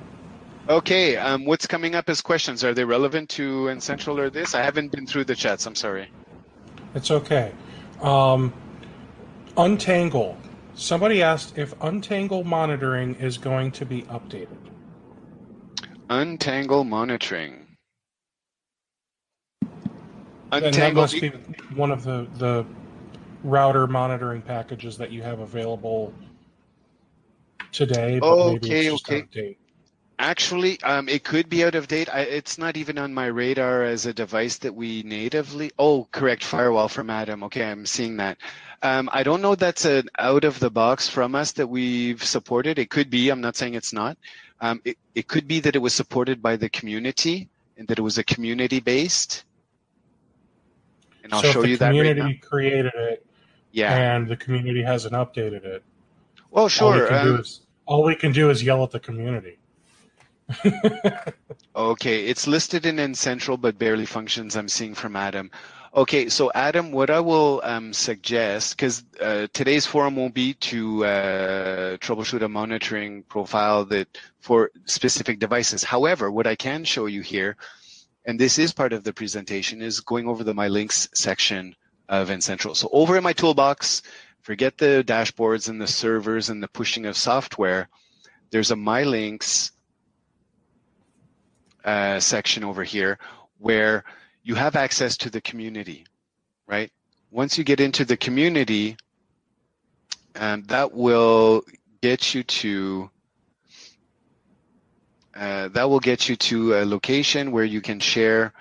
Okay, what's coming up as questions? Are they relevant to N-Central or this? I haven't been through the chats, I'm sorry. It's okay. Untangle. Somebody asked if Untangle monitoring is going to be updated. Untangle monitoring. And that must be one of the router monitoring packages that you have available today, but maybe it's just out of date. Actually, it could be out of date. It's not even on my radar as a device that we natively... Oh, correct, firewall from Adam. Okay, I'm seeing that. I don't know that's an out of the box from us that we've supported. It could be. I'm not saying it's not. It could be that it was supported by the community and that it was a community-based. And I'll show you that right now. So if the community created it, and the community hasn't updated it, well, sure. All we can do is yell at the community. Okay, it's listed in N-Central, but barely functions, I'm seeing from Adam. Okay, so Adam, what I will suggest, because today's forum won't be to troubleshoot a monitoring profile that for specific devices. However, what I can show you here, and this is part of the presentation, is going over the My Links section of N-Central. So over in my toolbox, forget the dashboards and the servers and the pushing of software, there's a My Links section over here where you have access to the community, right? Once you get into the community, that will get you to a location where you can share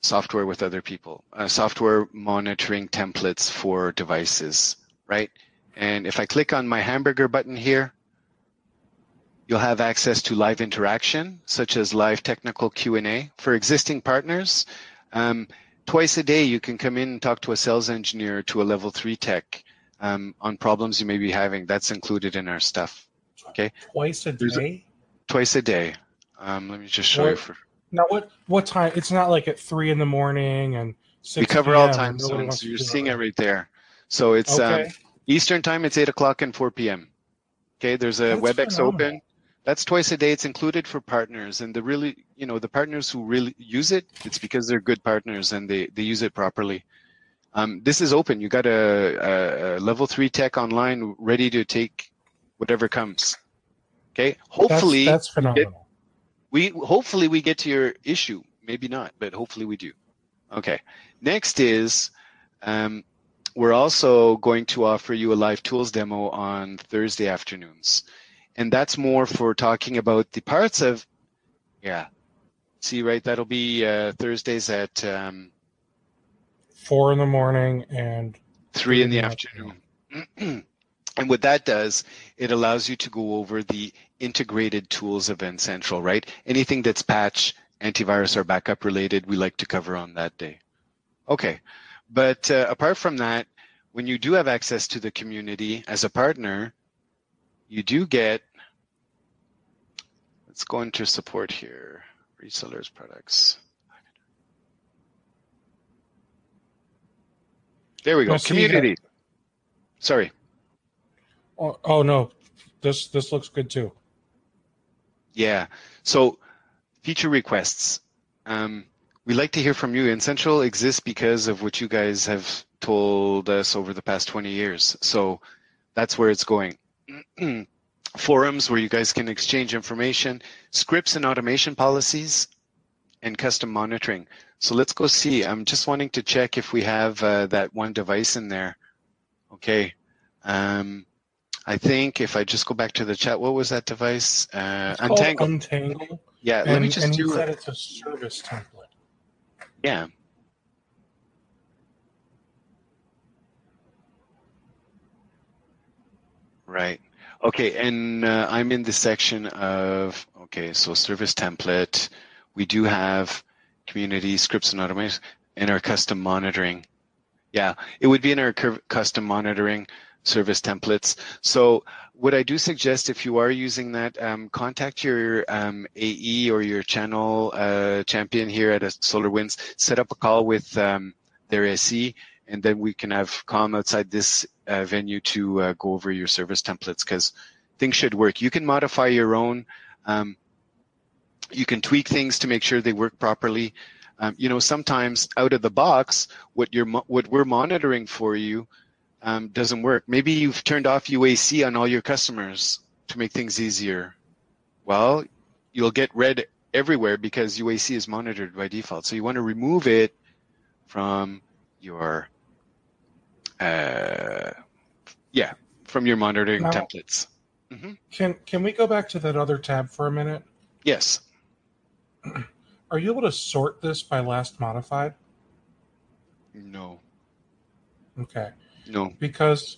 software with other people, software monitoring templates for devices, right? And if I click on my hamburger button here, you'll have access to live interaction, such as live technical Q&A. For existing partners, twice a day you can come in and talk to a sales engineer, to a level 3 tech on problems you may be having. That's included in our stuff. Okay, Twice a day? Twice a day. Let me just show you. Now, what time? It's not like at 3 in the morning and We 6 cover all p.m. when time nobody zones. wants So to you're do seeing it it. right there. So it's Okay. Eastern time. It's 8 o'clock and 4 p.m. Okay, there's a That's WebEx phenomenal. open. That's twice a day. It's included for partners, and the partners who really use it, it's because they're good partners and they use it properly. This is open. You got a level 3 tech online ready to take whatever comes. Okay, hopefully That's phenomenal. hopefully we get to your issue. Maybe not, but hopefully we do. Okay. Next is we're also going to offer you a live tools demo on Thursday afternoons. And that's more for talking about the parts of, see, right, that'll be Thursdays at 4 in the morning and 3 in the afternoon. And what that does, it allows you to go over the integrated tools of N-Central, right? Anything that's patch, antivirus, or backup related, we like to cover on that day. Okay, but apart from that, when you do have access to the community as a partner, you do get, let's go into support here, resellers, products. There we go, community. Sorry. Oh no, this looks good too. Yeah, so feature requests. We like to hear from you. N-Central exists because of what you guys have told us over the past 20 years. So that's where it's going. Forums where you guys can exchange information, scripts and automation policies, and custom monitoring. So let's go see. I'm just wanting to check if we have that one device in there. Okay. I think if I just go back to the chat, what was that device? Untangle. Untangle. Yeah, let me just and do he said it. it's a service template. Yeah. Right. Okay, and I'm in the section of, okay, so service template. We do have community scripts and automation and our custom monitoring. Yeah, it would be in our custom monitoring service templates. So what I do suggest, if you are using that, contact your AE or your channel champion here at SolarWinds, set up a call with their SE, and then we can have calm outside this venue to go over your service templates, because things should work. You can modify your own. You can tweak things to make sure they work properly. Sometimes out of the box, what we're monitoring for you doesn't work. Maybe you've turned off UAC on all your customers to make things easier. Well, you'll get red everywhere because UAC is monitored by default. So you want to remove it from your from your monitoring templates. Mm-hmm. Can we go back to that other tab for a minute? Yes. Are you able to sort this by last modified? No. Okay. No. Because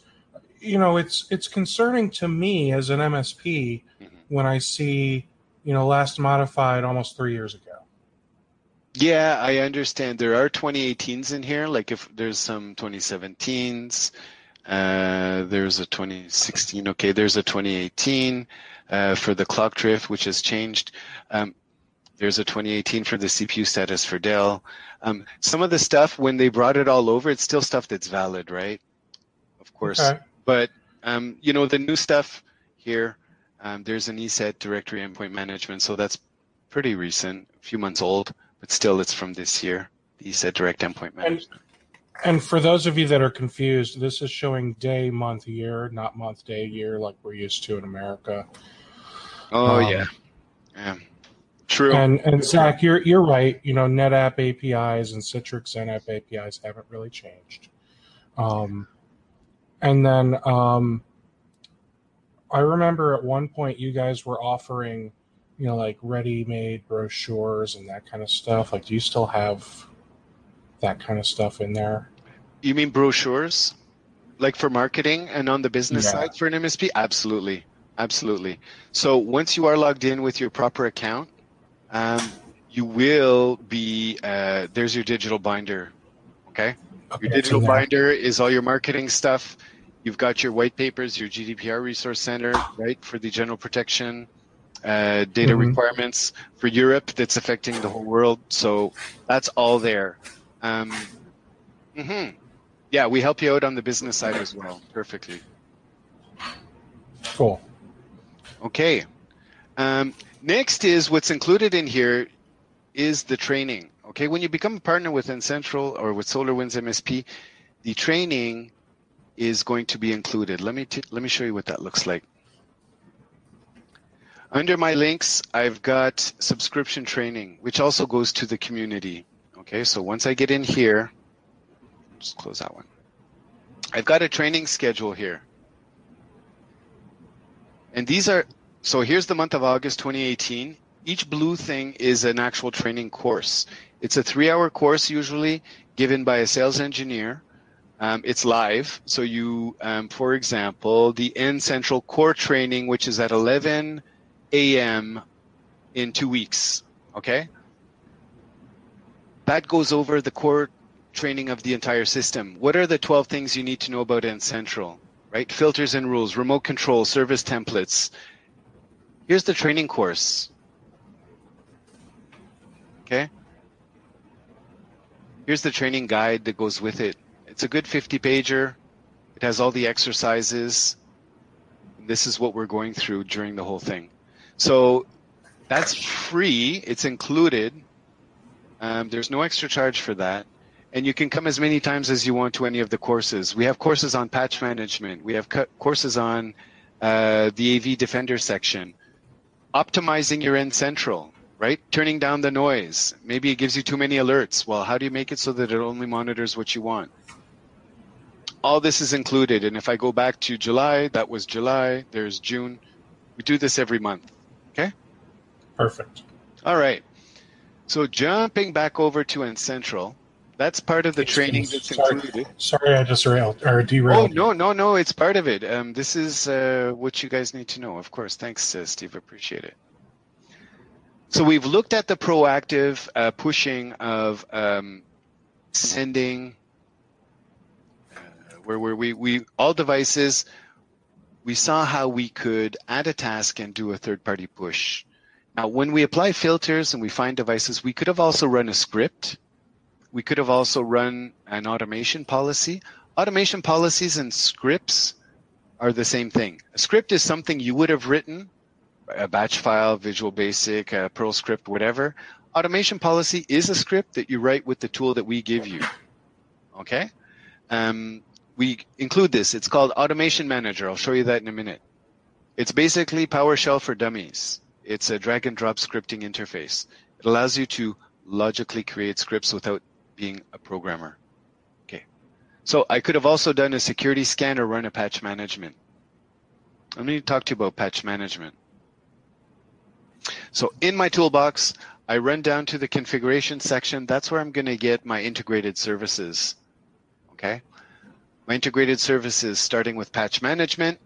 it's concerning to me as an MSP when I see last modified almost 3 years ago. Yeah, I understand. There are 2018s in here. Like if there's some 2017s, there's a 2016. Okay, there's a 2018 for the clock drift, which has changed. There's a 2018 for the CPU status for Dell. Some of the stuff, when they brought it all over, it's still stuff that's valid, right? Of course. Okay. But, the new stuff here, there's an ESET directory endpoint management. So that's pretty recent, a few months old, but still it's from this year, the ESET direct endpoint management. And for those of you that are confused, this is showing day, month, year, not month, day, year, like we're used to in America. Oh, yeah. True. And Zach, you're right. NetApp APIs and Citrix NAP APIs haven't really changed. And then I remember at one point you guys were offering, like ready-made brochures and that kind of stuff. Like, do you still have that kind of stuff in there? You mean brochures? Like for marketing and on the business side for an MSP? Absolutely. Absolutely. So once you are logged in with your proper account, you will be, there's your digital binder, okay? Your digital binder is all your marketing stuff. You've got your white papers, your GDPR resource center, right, for the general protection, data requirements for Europe that's affecting the whole world. So that's all there. Yeah, we help you out on the business side as well. Perfectly. Cool. Okay. Next is what's included in here is the training. Okay, when you become a partner with N-Central or with SolarWinds MSP, the training is going to be included. Let me show you what that looks like. Under my links, I've got subscription training, which also goes to the community. Okay, so once I get in here, just close that one. I've got a training schedule here. And these are, so here's the month of August 2018. Each blue thing is an actual training course. It's a 3-hour course usually given by a sales engineer. It's live. So you, for example, the N-Central core training, which is at 11 a.m. in 2 weeks, okay? That goes over the core training of the entire system. What are the 12 things you need to know about N-Central, right? Filters and rules, remote control, service templates. Here's the training course, okay? Here's the training guide that goes with it. It's a good 50-pager. It has all the exercises. This is what we're going through during the whole thing. So that's free. It's included. There's no extra charge for that. And you can come as many times as you want to any of the courses. We have courses on patch management. We have courses on the AV Defender section. Optimizing your N-Central, right? Turning down the noise. Maybe it gives you too many alerts. Well, how do you make it so that it only monitors what you want? All this is included. And if I go back to July, that was July. There's June. We do this every month. Okay? Perfect. All right. So jumping back over to N-Central, that's part of the training that's included. Sorry, I just derailed. Oh, no, it's part of it. This is what you guys need to know. Of course. Thanks, Steve. Appreciate it. So we've looked at the proactive pushing of sending, where we all devices. We saw how we could add a task and do a third-party push. Now, when we apply filters and we find devices, we could have also run a script. We could have also run an automation policy. Automation policies and scripts are the same thing. A script is something you would have written, a batch file, Visual Basic, a Perl script, whatever. Automation policy is a script that you write with the tool that we give you, okay? We include this. It's called Automation Manager. I'll show you that in a minute. It's basically PowerShell for dummies. It's a drag and drop scripting interface. It allows you to logically create scripts without being a programmer. Okay. So I could have also done a security scan or run a patch management. I'm going to talk to you about patch management. So in my toolbox, I run down to the configuration section. That's where I'm going to get my integrated services. Okay. My integrated services starting with patch management.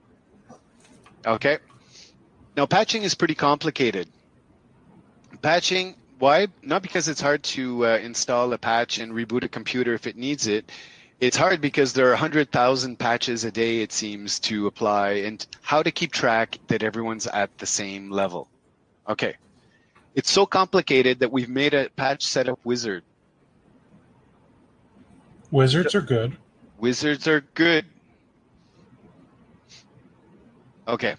Okay. Now, patching is pretty complicated. Patching, why? Not because it's hard to install a patch and reboot a computer if it needs it. It's hard because there are 100,000 patches a day, it seems, to apply, and how to keep track that everyone's at the same level. Okay. It's so complicated that we've made a patch setup wizard. Wizards are good. Wizards are good. Okay.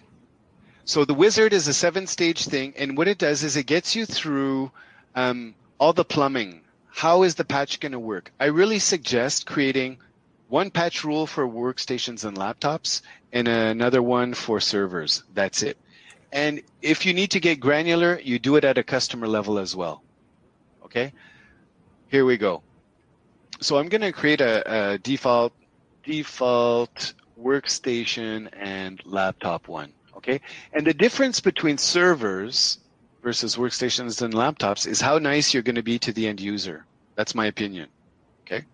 So the wizard is a 7-stage thing, and what it does is it gets you through all the plumbing. How is the patch going to work? I really suggest creating one patch rule for workstations and laptops and another one for servers. That's it. And if you need to get granular, you do it at a customer level as well. Okay? Here we go. So I'm going to create a default workstation and laptop one. Okay, and the difference between servers versus workstations and laptops is how nice you're going to be to the end user. That's my opinion. Okay,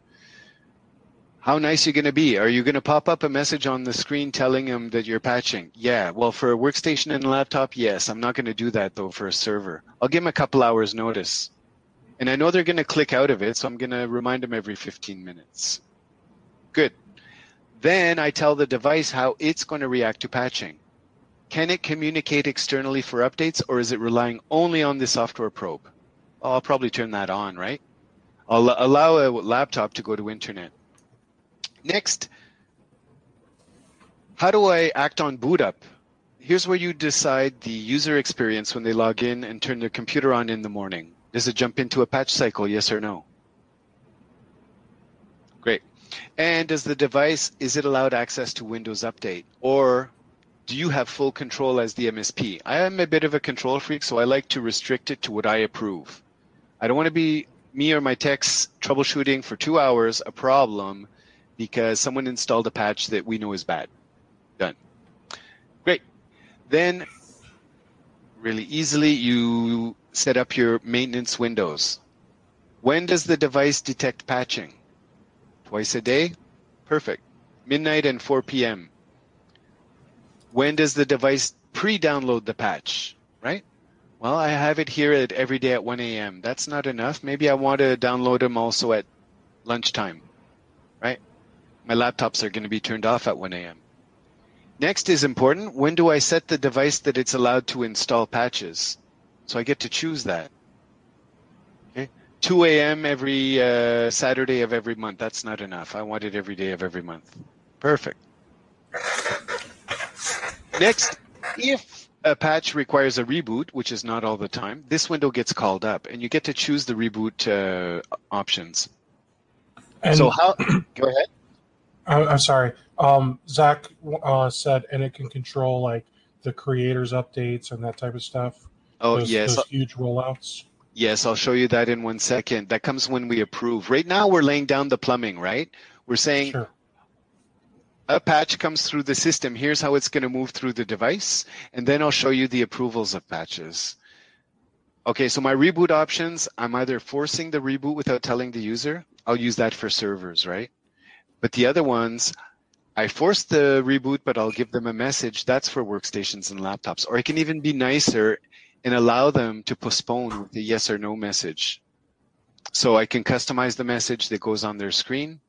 how nice you're going to be. Are you going to pop up a message on the screen telling them that you're patching? Yeah. Well, for a workstation and a laptop, yes. I'm not going to do that though for a server. I'll give them a couple hours notice, and I know they're going to click out of it, so I'm going to remind them every 15 minutes. Good. Then I tell the device how it's going to react to patching. Can it communicate externally for updates, or is it relying only on the software probe? Well, I'll probably turn that on, right? I'll allow a laptop to go to internet. Next, how do I act on boot up? Here's where you decide the user experience when they log in and turn their computer on in the morning. Does it jump into a patch cycle, yes or no? Great. And does the device, is it allowed access to Windows Update? Or do you have full control as the MSP? I am a bit of a control freak, so I like to restrict it to what I approve. I don't want to be me or my techs troubleshooting for 2 hours a problem because someone installed a patch that we know is bad. Done. Great. Then, really easily, you set up your maintenance windows. When does the device detect patching? Twice a day? Perfect. Midnight and 4 p.m. When does the device pre-download the patch, right? Well, I have it here at every day at 1 a.m. That's not enough. Maybe I want to download them also at lunchtime, right? My laptops are going to be turned off at 1 a.m. Next is important. When do I set the device that it's allowed to install patches? So I get to choose that. Okay. 2 a.m. every Saturday of every month. That's not enough. I want it every day of every month. Perfect. Next, if a patch requires a reboot, which is not all the time, this window gets called up, and you get to choose the reboot options. And so how? Go ahead. I'm sorry. Zach said, and it can control like the creators updates and that type of stuff. Oh, those huge rollouts. Yes, I'll show you that in 1 second. That comes when we approve. Right now, we're laying down the plumbing, right? We're saying sure. A patch comes through the system. Here's how it's going to move through the device. And then I'll show you the approvals of patches. Okay, so my reboot options, I'm either forcing the reboot without telling the user. I'll use that for servers, right? But the other ones, I force the reboot, but I'll give them a message. That's for workstations and laptops. Or I can even be nicer and allow them to postpone with a yes or no message. So I can customize the message that goes on their screen.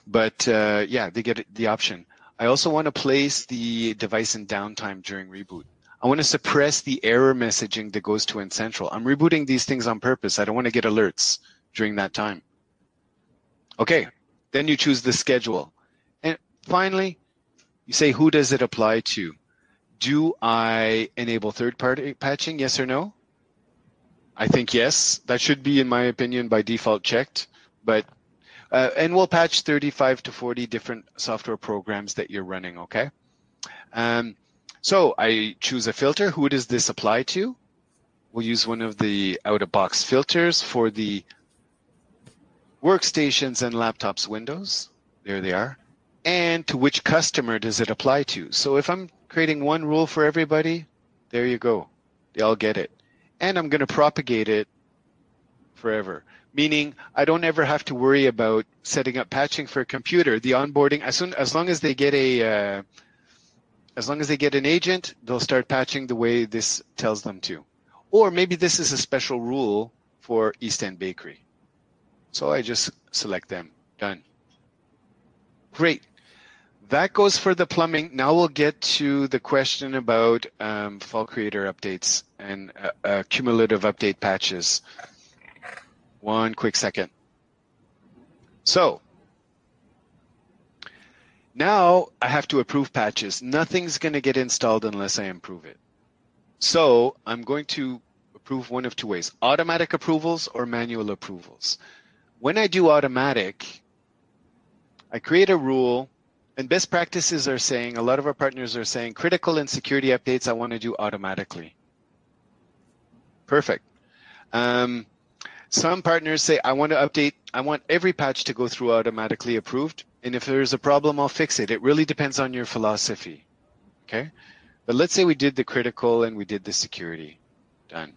But yeah, they get the option. I also want to place the device in downtime during reboot. I want to suppress the error messaging that goes to N-Central. I'm rebooting these things on purpose. I don't want to get alerts during that time. Okay, then you choose the schedule. And finally, you say, who does it apply to? Do I enable third-party patching, yes or no? I think yes. That should be, in my opinion, by default checked. But and we'll patch 35 to 40 different software programs that you're running, okay? So I choose a filter. Who does this apply to? We'll use one of the out-of-box filters for the workstations and laptops windows. There they are. And to which customer does it apply to? So if I'm creating one rule for everybody, there you go. They all get it. And I'm going to propagate it forever. Meaning I don't ever have to worry about setting up patching for a computer. The onboarding, as long as they get an agent, they'll start patching the way this tells them to. Or maybe this is a special rule for East End Bakery. So I just select them. Done. Great. That goes for the plumbing. Now we'll get to the question about fall creator updates and cumulative update patches. One quick second. So now I have to approve patches. Nothing's going to get installed unless I approve it. So I'm going to approve one of two ways, automatic approvals or manual approvals. When I do automatic, I create a rule, and best practices are saying, a lot of our partners are saying, critical and security updates I want to do automatically. Perfect. Some partners say, I want to update, I want every patch to go through automatically approved, and if there's a problem, I'll fix it. It really depends on your philosophy, okay? But let's say we did the critical and we did the security. Done.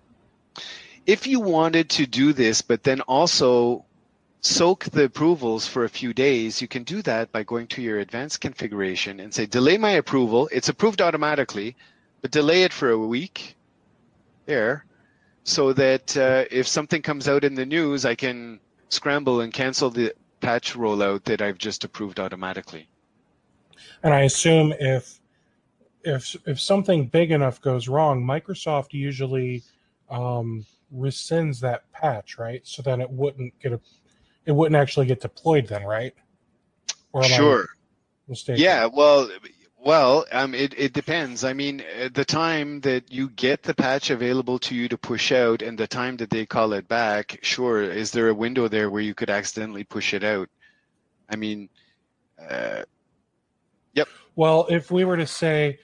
If you wanted to do this, but then also soak the approvals for a few days, you can do that by going to your advanced configuration and say, delay my approval. It's approved automatically, but delay it for a week there so that if something comes out in the news, I can scramble and cancel the patch rollout that I've just approved automatically. And I assume if something big enough goes wrong, Microsoft usually rescinds that patch, right? So then it wouldn't actually get deployed then, right? Or am I Sure. mistaken? Yeah, it depends. I mean, the time that you get the patch available to you to push out and the time that they call it back, sure, is there a window there where you could accidentally push it out? I mean, yep. Well, if we were to say,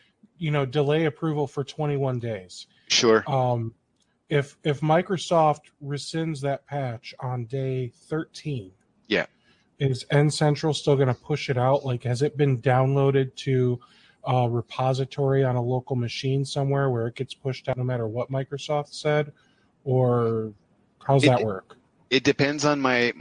delay approval for 21 days. Sure. If Microsoft rescinds that patch on day 13, yeah, is N Central still going to push it out? Like, has it been downloaded to a repository on a local machine somewhere where it gets pushed out no matter what Microsoft said? Or how's that work? It depends on my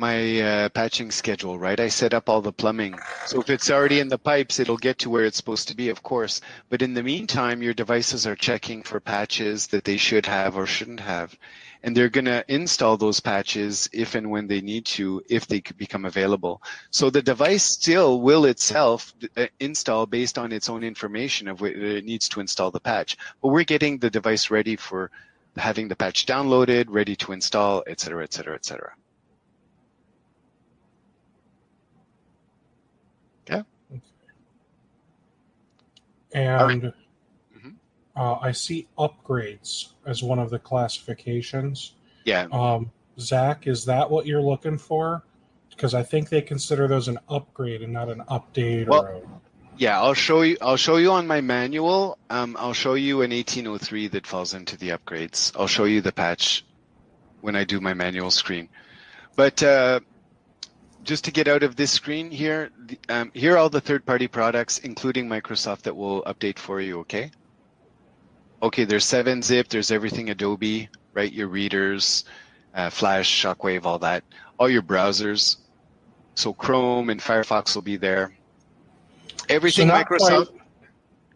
patching schedule, right? I set up all the plumbing. So if it's already in the pipes, it'll get to where it's supposed to be, of course. But in the meantime, your devices are checking for patches that they should have or shouldn't have. And they're going to install those patches if and when they need to, if they could become available. So the device still will itself install based on its own information of whether it needs to install the patch. But we're getting the device ready for having the patch downloaded, ready to install, et cetera, et cetera, et cetera. Yeah. And I see upgrades as one of the classifications. Yeah. Zach, is that what you're looking for? Because I think they consider those an upgrade and not an update Yeah, I'll show you on my manual. I'll show you an 1803 that falls into the upgrades. I'll show you the patch when I do my manual screen. But just to get out of this screen here, here are all the third-party products, including Microsoft, that will update for you, okay? Okay, there's 7-zip, there's everything Adobe, right? Your readers, Flash, Shockwave, all that. All your browsers. So Chrome and Firefox will be there. Everything so Microsoft.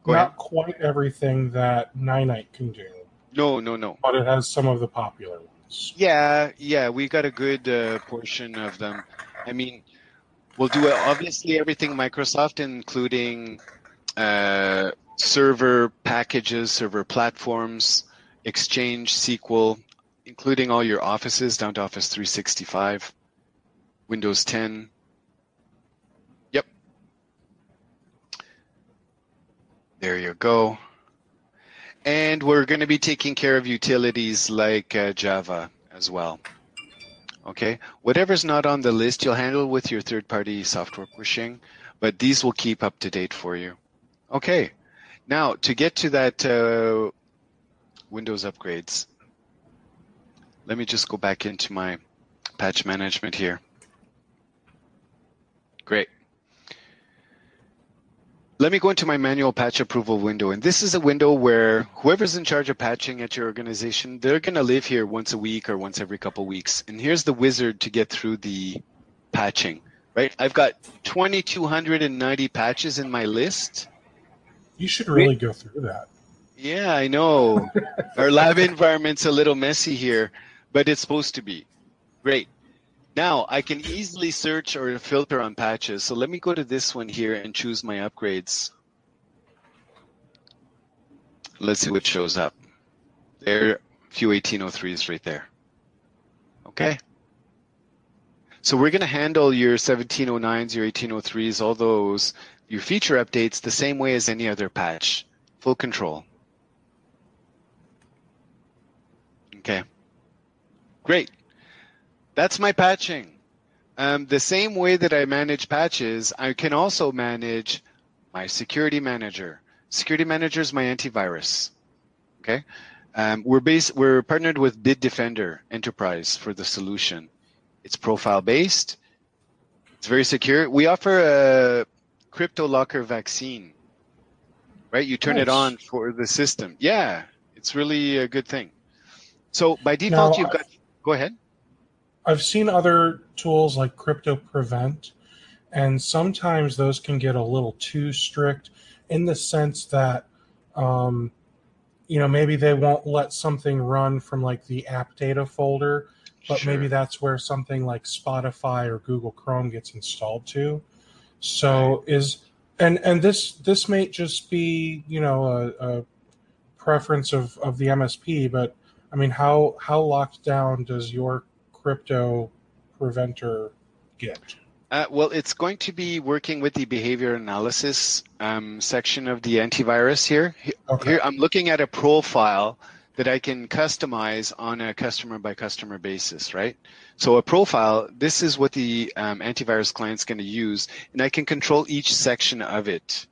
Not quite everything that Ninite can do. No. But it has some of the popular ones. Yeah, we got a good portion of them. I mean, we'll do obviously everything Microsoft, including server packages, server platforms, Exchange, SQL, including all your offices down to Office 365, Windows 10. Yep. There you go. And we're going to be taking care of utilities like Java as well. Okay, whatever's not on the list, you'll handle with your third-party software pushing, but these will keep up to date for you. Okay, now to get to that Windows upgrades, let me just go back into my patch management here. Great. Let me go into my manual patch approval window, and this is a window where whoever's in charge of patching at your organization, they're going to live here once a week or once every couple of weeks. And here's the wizard to get through the patching, right? I've got 2,290 patches in my list. You should really go through that. Yeah, I know. Our lab environment's a little messy here, but it's supposed to be. Great. Now, I can easily search or filter on patches. So let me go to this one here and choose my upgrades. Let's see what shows up. There, a few 1803s right there. Okay. So we're going to handle your 1709s, your 1803s, all those, your feature updates the same way as any other patch. Full control. Okay. Great. That's my patching. The same way that I manage patches, I can also manage my security manager. Security manager is my antivirus. Okay, we're partnered with Bitdefender Enterprise for the solution. It's profile based. It's very secure. We offer a crypto locker vaccine. Right, you turn it on for the system. Yeah, it's really a good thing. So by default, you've got. Go ahead. I've seen other tools like Crypto Prevent, and sometimes those can get a little too strict in the sense that, maybe they won't let something run from like the app data folder but maybe Sure. that's where something like Spotify or Google Chrome gets installed to. Right. So and this may just be, you know, a preference of the MSP, but I mean, how locked down does your crypto preventer get? Well, it's going to be working with the behavior analysis section of the antivirus here. Okay. Here, I'm looking at a profile that I can customize on a customer by customer basis, right? So a profile, this is what the antivirus client's going to use, and I can control each section of it,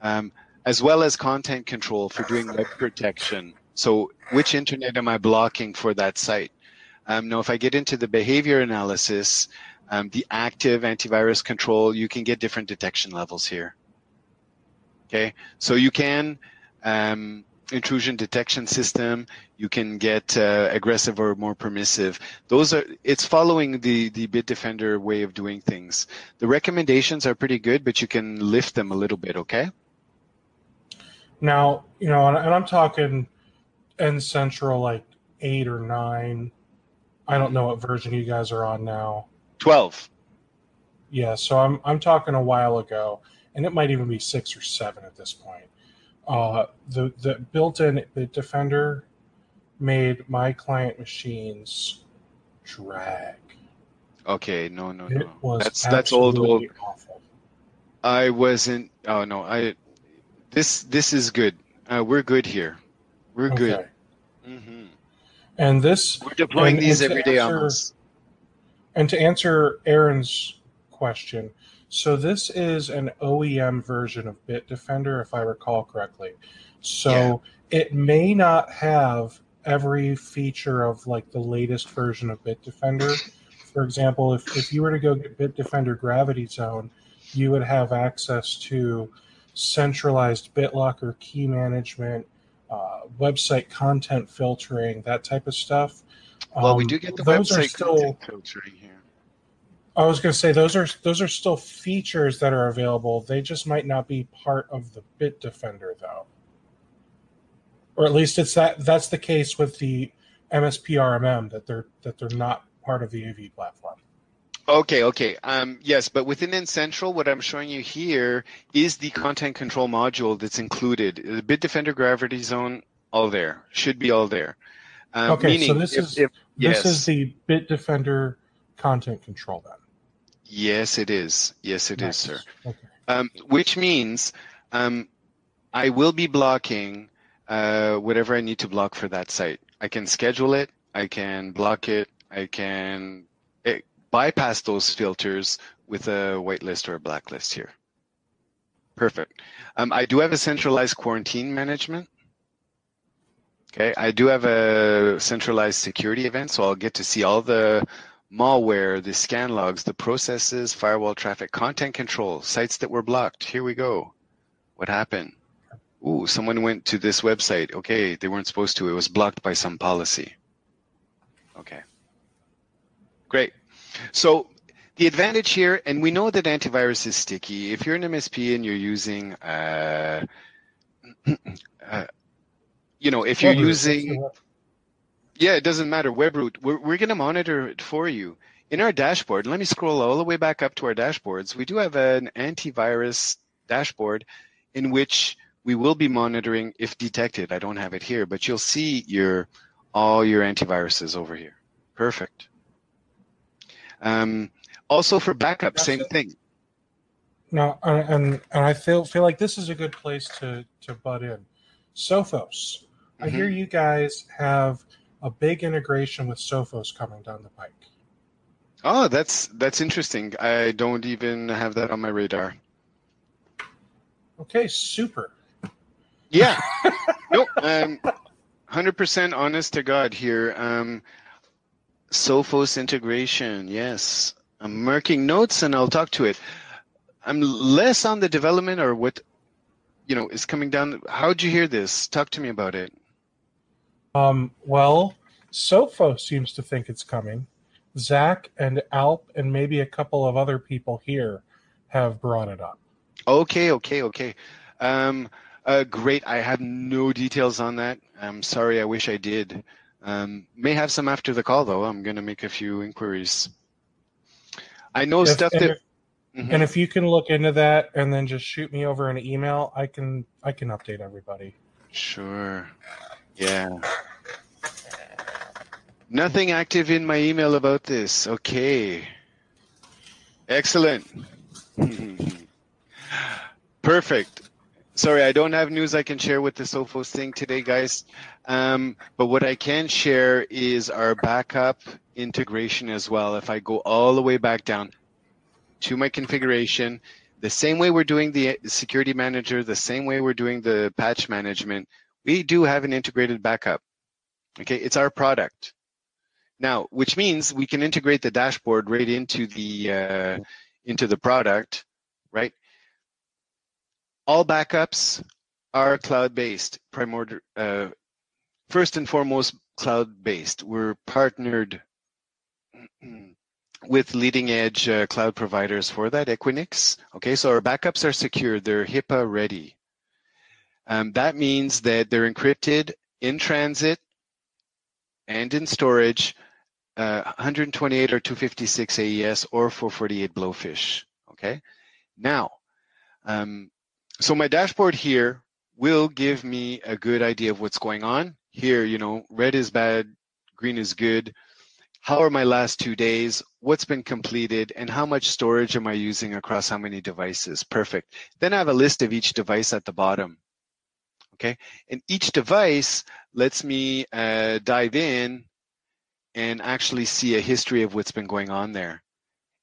as well as content control for doing web protection. So which internet am I blocking for that site? Now, if I get into the behavior analysis, the active antivirus control, you can get different detection levels here. Okay, so you can intrusion detection system, you can get aggressive or more permissive. It's following the Bitdefender way of doing things. The recommendations are pretty good, but you can lift them a little bit, okay? Now, you know, and I'm talking N Central like 8 or 9. I don't know what version you guys are on now. 12. Yeah, so I'm talking a while ago, and it might even be 6 or 7 at this point. The built-in Bitdefender made my client machines drag. Okay, no. It was That's old. absolutely awful. I wasn't. Oh no, This is good. We're good here. We're good. Okay, Hmm. and this We're deploying these to every day answer almost. Aaron's question, so this is an OEM version of Bitdefender, if I recall correctly. Yeah. So it may not have every feature of like the latest version of Bitdefender. For example, if you were to go get Bitdefender Gravity Zone, you would have access to centralized BitLocker key management, website content filtering, that type of stuff. Well, we do get the Those are website content still. filtering here. I was going to say those are still features that are available. They just might not be part of the Bitdefender, though, or at least that's the case with the MSP RMM, that they're not part of the AV platform. Okay. Yes, but within N-Central, what I'm showing you here is the content control module that's included. The Bitdefender Gravity Zone, all there. Should be all there. Okay, so Meaning, this is if this is yes. the Bitdefender content control then. Yes, it is. Yes, it is, sir. Nice. Okay. Which means I will be blocking whatever I need to block for that site. I can schedule it. I can block it. I can bypass those filters with a whitelist or a blacklist here. Perfect. I do have a centralized quarantine management. Okay, I do have a centralized security event, so I'll get to see all the malware, the scan logs, the processes, firewall traffic, content control, sites that were blocked. Here we go. What happened? Ooh, someone went to this website. Okay, they weren't supposed to. It was blocked by some policy. Okay, great. So the advantage here, and we know that antivirus is sticky. If you're an MSP and you're using, if you're using, yeah, it doesn't matter, Webroot, we're going to monitor it for you. In our dashboard, let me scroll all the way back up to our dashboards. We do have an antivirus dashboard in which we will be monitoring if detected. I don't have it here, but you'll see all your antiviruses over here. Perfect. Also for backup, same thing. No, and I feel like this is a good place to butt in. Sophos. I hear you guys have a big integration with Sophos coming down the pike. Oh, that's interesting. I don't even have that on my radar. Okay, super. Yeah. Nope. 100% honest to God here. Sophos integration, yes. I'm marking notes and I'll talk to it. I'm less on the development or what, is coming down. How'd you hear this? Talk to me about it. Well, Sophos seems to think it's coming. Zach and Alp and maybe a couple of other people here have brought it up. Okay. Great. I have no details on that. I'm sorry. I wish I did. May have some after the call, though. I'm going to make a few inquiries. I know If stuff and that... if, and if you can look into that and then just shoot me over an email, I can update everybody. Sure. Yeah. Nothing active in my email about this. Okay. Excellent. Perfect. Sorry, I don't have news I can share with the Sophos thing today, guys. But what I can share is our backup integration as well. If I go all the way back down to my configuration, the same way we're doing the security manager, the same way we're doing the patch management, we do have an integrated backup. Okay, it's our product. Now, which means we can integrate the dashboard right into the product, right? All backups are cloud-based, first and foremost cloud-based. We're partnered with leading-edge cloud providers for that, Equinix. Okay, so our backups are secure. They're HIPAA ready. That means that they're encrypted in transit and in storage, 128 or 256 AES or 448 Blowfish. Okay, now, so my dashboard here will give me a good idea of what's going on. Here, you know, red is bad, green is good. How are my last 2 days? What's been completed? And how much storage am I using across how many devices? Perfect. Then I have a list of each device at the bottom. Okay, and each device lets me dive in and actually see a history of what's been going on there.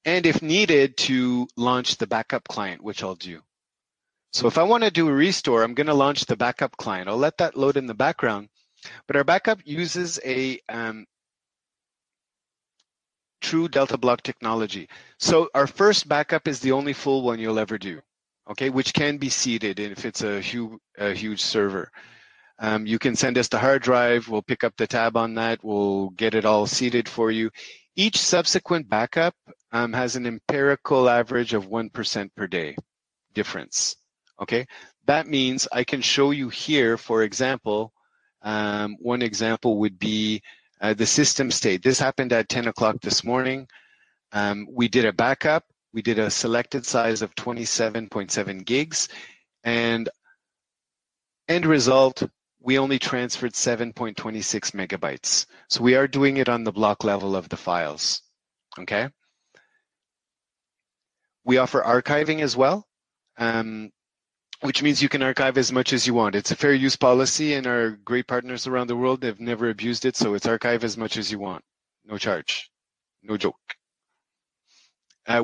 And if needed, to launch the backup client, which I'll do. So if I want to do a restore, I'm going to launch the backup client. I'll let that load in the background. But our backup uses a true Delta block technology. So our first backup is the only full one you'll ever do, okay, which can be seeded if it's a huge server. You can send us the hard drive. We'll pick up the tab on that. We'll get it all seeded for you. Each subsequent backup has an empirical average of 1% per day difference. Okay, that means I can show you here, for example, one example would be the system state. This happened at 10 o'clock this morning. We did a backup. We did a selected size of 27.7 gigs, and end result, we only transferred 7.26 megabytes. So we are doing it on the block level of the files, okay? We offer archiving as well, which means you can archive as much as you want. It's a fair use policy, and our great partners around the world have never abused it, so it's archive as much as you want. No charge, no joke.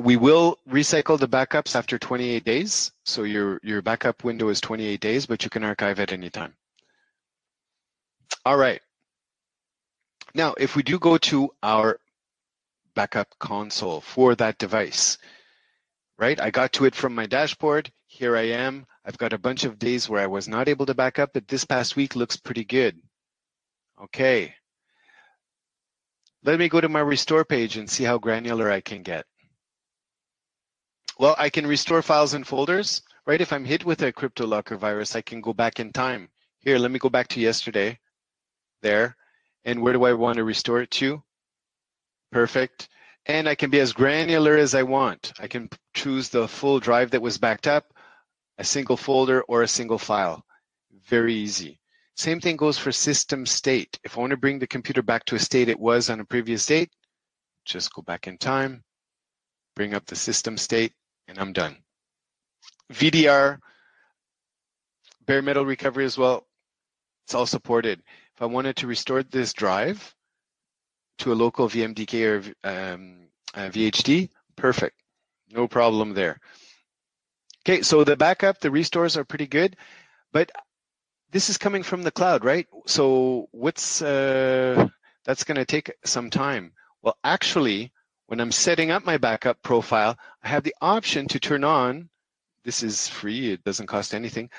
We will recycle the backups after 28 days. So your backup window is 28 days, but you can archive at any time. All right. Now, if we do go to our backup console for that device, right? I got to it from my dashboard. Here I am. I've got a bunch of days where I was not able to back up, but this past week looks pretty good. Okay. Let me go to my restore page and see how granular I can get. Well, I can restore files and folders, right? If I'm hit with a CryptoLocker virus, I can go back in time. Here, let me go back to yesterday. There. And where do I want to restore it to? Perfect. And I can be as granular as I want. I can choose the full drive that was backed up, a single folder, or a single file. Very easy. Same thing goes for system state. If I want to bring the computer back to a state it was on a previous date, just go back in time, bring up the system state, and I'm done. VDR, bare metal recovery as well, it's all supported. If I wanted to restore this drive to a local VMDK or VHD, perfect. No problem there. Okay, so the backup, the restores are pretty good, but this is coming from the cloud, right? So what's that's going to take some time. Well, actually, when I'm setting up my backup profile, I have the option to turn on, this is free, it doesn't cost anything.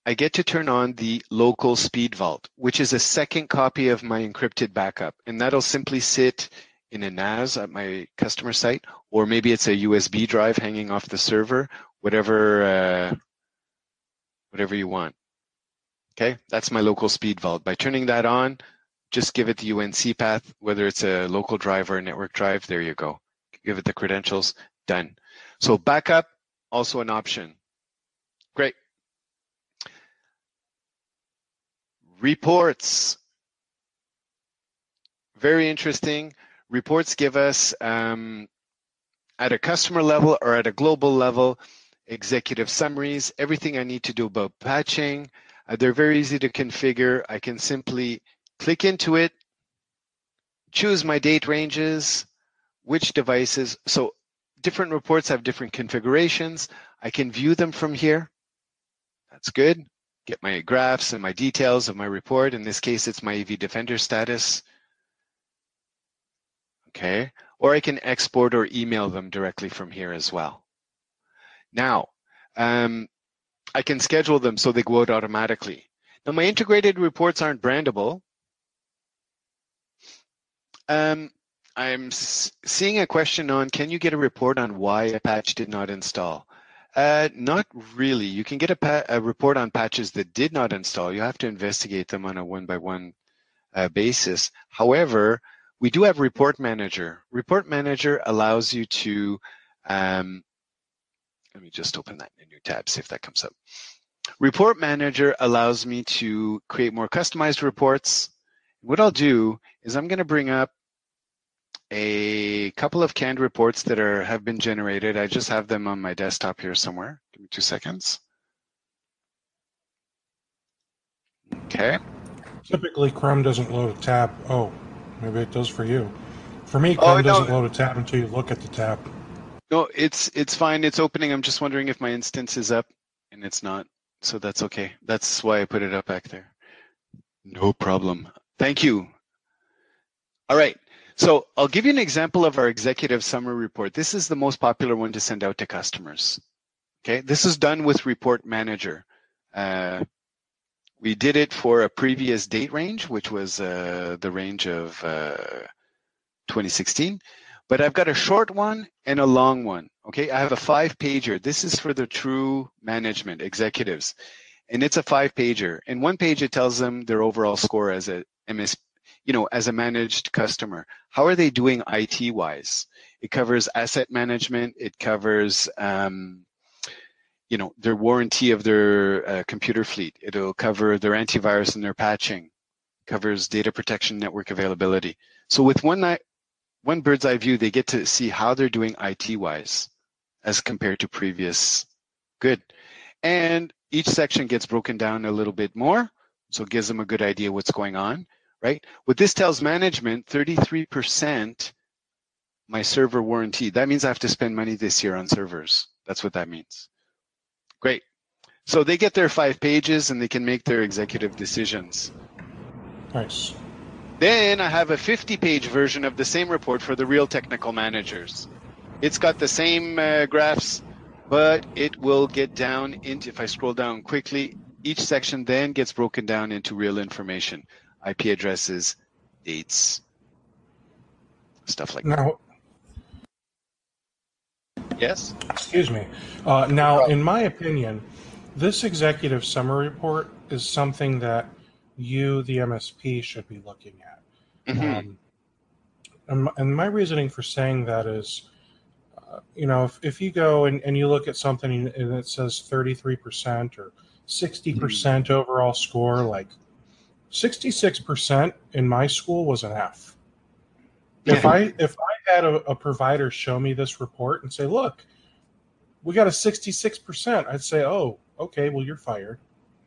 I get to turn on the local speed vault, which is a second copy of my encrypted backup. And that'll simply sit in a NAS at my customer site, or maybe it's a USB drive hanging off the server, whatever you want. Okay, that's my local speed vault. By turning that on, just give it the UNC path, whether it's a local drive or a network drive. There you go. Give it the credentials. Done. So backup, also an option. Great. Reports. Very interesting. Reports give us, at a customer level or at a global level, executive summaries, everything I need to do about patching. They're very easy to configure. I can simply click into it, choose my date ranges, which devices. So different reports have different configurations. I can view them from here. That's good. Get my graphs and my details of my report. In this case, it's my AV Defender status. Okay. Or I can export or email them directly from here as well. Now, I can schedule them so they go out automatically. Now, my integrated reports aren't brandable. I'm seeing a question on, can you get a report on why a patch did not install? Not really. You can get a report on patches that did not install. You have to investigate them on a one-by-one basis. However, we do have Report Manager. Report Manager allows you to, let me just open that in a new tab, see if that comes up. Report Manager allows me to create more customized reports. What I'll do is I'm going to bring up a couple of canned reports that have been generated. I just have them on my desktop here somewhere. Give me 2 seconds. Okay. Typically, Chrome doesn't load a tab. Oh, maybe it does for you. For me, Chrome doesn't load a tab until you look at the tab. No, it's fine. It's opening. I'm just wondering if my instance is up, and it's not. So that's okay. That's why I put it up back there. No problem. Thank you. All right. So I'll give you an example of our executive summary report. This is the most popular one to send out to customers. Okay. This is done with Report Manager. We did it for a previous date range, which was the range of 2016. But I've got a short one and a long one. Okay, I have a 5-pager. This is for the true management executives, and it's a 5-pager. In one page, it tells them their overall score as a MSP, as a managed customer. How are they doing IT-wise? It covers asset management. It covers, their warranty of their computer fleet. It'll cover their antivirus and their patching. It covers data protection, network availability. So with one bird's eye view, they get to see how they're doing IT-wise as compared to previous. Good. And each section gets broken down a little bit more, so it gives them a good idea what's going on, right? What this tells management, 33% my server warranty. That means I have to spend money this year on servers. That's what that means. Great. So they get their 5 pages and they can make their executive decisions. Nice. Then I have a 50-page version of the same report for the real technical managers. It's got the same graphs, but it will get down into, if I scroll down quickly, each section then gets broken down into real information, IP addresses, dates, stuff like that. Yes? Excuse me. Now, in my opinion, this executive summary report is something that you, the MSP, should be looking at. Mm-hmm. And my reasoning for saying that is, if you go and you look at something and it says 33% or 60% overall score, like 66% in my school was an F. If I had a provider show me this report and say, look, we got a 66%, I'd say, oh, okay, well, you're fired.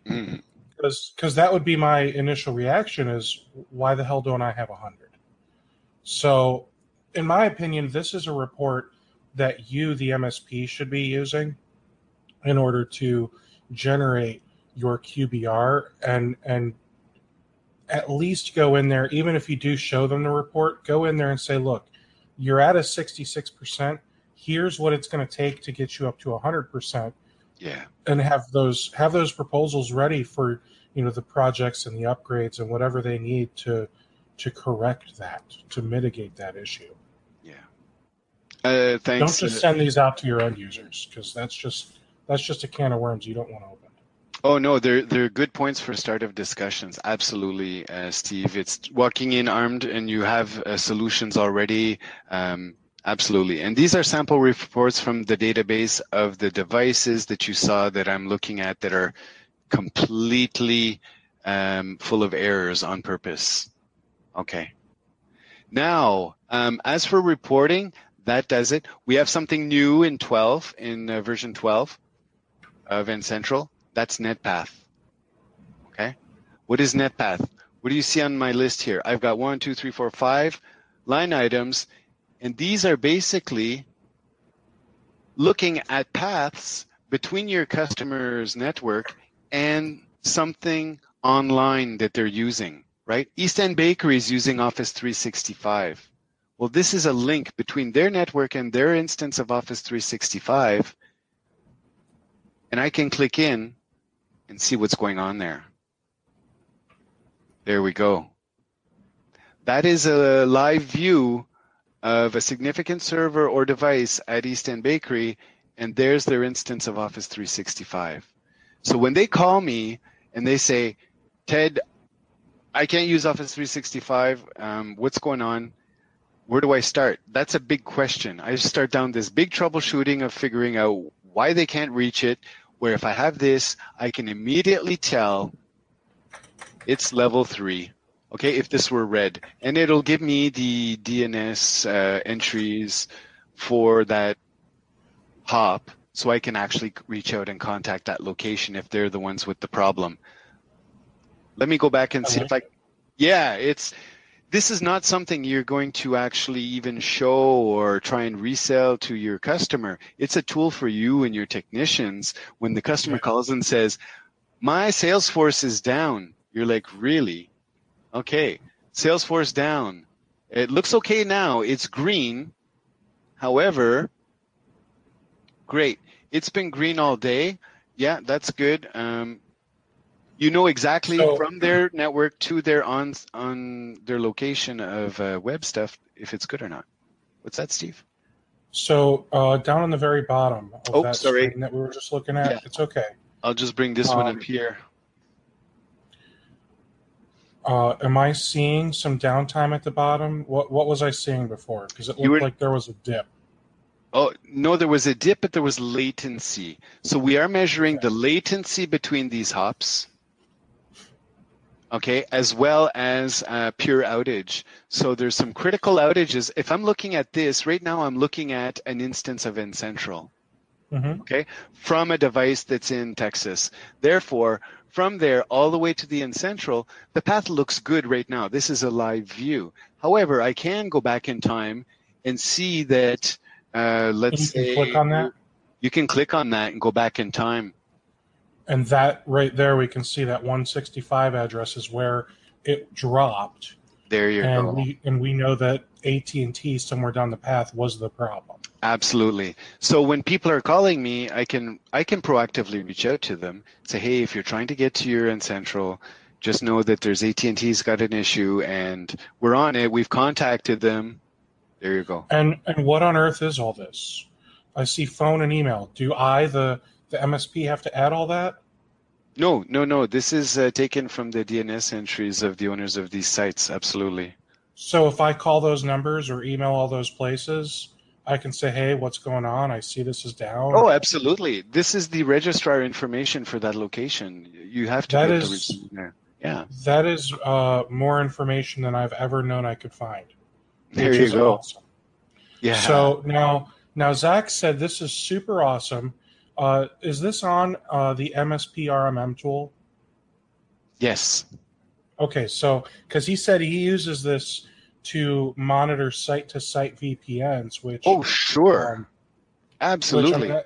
Because that would be my initial reaction is, why the hell don't I have 100? So, in my opinion, this is a report that you, the MSP, should be using in order to generate your QBR and at least go in there, even if you do show them the report, go in there and say, look, you're at a 66%. Here's what it's going to take to get you up to 100%. Yeah. And have those proposals ready for, the projects and the upgrades and whatever they need to correct that, to mitigate that issue. Yeah. Thanks. Don't just send these out to your end users, because that's just a can of worms you don't want to open. Oh no, they're good points for start of discussions. Absolutely, Steve. It's walking in armed and you have solutions already. Absolutely. And these are sample reports from the database of the devices that you saw that I'm looking at that are completely full of errors on purpose. Okay. Now, as for reporting, that does it. We have something new in 12, in version 12 of NCentral. That's NetPath. Okay. What is NetPath? What do you see on my list here? I've got 1, 2, 3, 4, 5 line items, and these are basically looking at paths between your customer's network and something online that they're using, right? East End Bakery is using Office 365. Well, this is a link between their network and their instance of Office 365, and I can click in and see what's going on there. There we go. That is a live view of a significant server or device at East End Bakery, and there's their instance of Office 365. So when they call me and they say, Ted, I can't use Office 365, what's going on? Where do I start? That's a big question. I start down this big troubleshooting of figuring out why they can't reach it, where if I have this, I can immediately tell it's level 3. Okay, if this were red, and it'll give me the DNS entries for that hop, so I can actually reach out and contact that location if they're the ones with the problem. Let me go back and see if I, yeah, this is not something you're going to actually even show or try and resell to your customer. It's a tool for you and your technicians. When the customer calls and says, my Salesforce is down, you're like, really? Okay, Salesforce down. It looks okay now. It's green. However, great. It's been green all day. Yeah, that's good. You know exactly from their network to their on their location of web stuff if it's good or not. What's that, Steve? So down on the very bottom of that screen that we were just looking at, it's okay. I'll just bring this one up here. Am I seeing some downtime at the bottom? What was I seeing before? Because it looked like there was a dip. Oh, no, there was a dip, but there was latency. So we are measuring the latency between these hops, okay, as well as pure outage. So there's some critical outages. If I'm looking at this, right now I'm looking at an instance of NCentral, okay, from a device that's in Texas. Therefore, from there all the way to the NCentral, the path looks good right now. This is a live view. However, I can go back in time and see that, let's say, click on that? You can click on that and go back in time. And that right there, we can see that 165 address is where it dropped. There you go. And we know that AT&T somewhere down the path was the problem. Absolutely. So when people are calling me, I can proactively reach out to them, say, hey, if you're trying to get to your NCentral, just know that there's AT&T's got an issue and we're on it. We've contacted them. There you go. And what on earth is all this? I see phone and email. Do I, the MSP, have to add all that? No. This is taken from the DNS entries of the owners of these sites. Absolutely. So if I call those numbers or email all those places, I can say, hey, what's going on? I see this is down. Oh, absolutely. This is the registrar information for that location. You have to be able to reach there. Yeah. That is more information than I've ever known I could find. There you go. Awesome. Yeah. So now Zach said this is super awesome. Is this on the MSP RMM tool? Yes. Okay, so because he said he uses this to monitor site-to-site VPNs, which sure, absolutely. Which,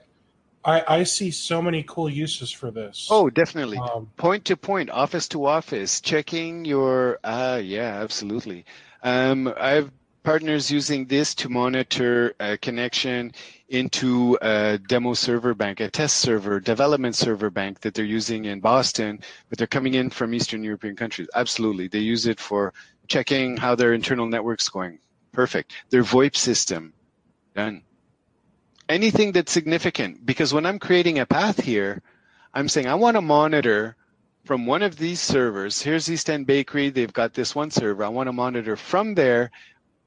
I see so many cool uses for this. Oh, definitely. Point to point, office to office, checking your. Yeah, absolutely. I have partners using this to monitor a connection into a demo server bank, a test server, development server bank that they're using in Boston, but they're coming in from Eastern European countries. Absolutely. They use it for checking how their internal network's going. Perfect. Their VoIP system. Done. Anything that's significant, because when I'm creating a path here, I'm saying I want to monitor from one of these servers. Here's East End Bakery. They've got this one server. I want to monitor from there,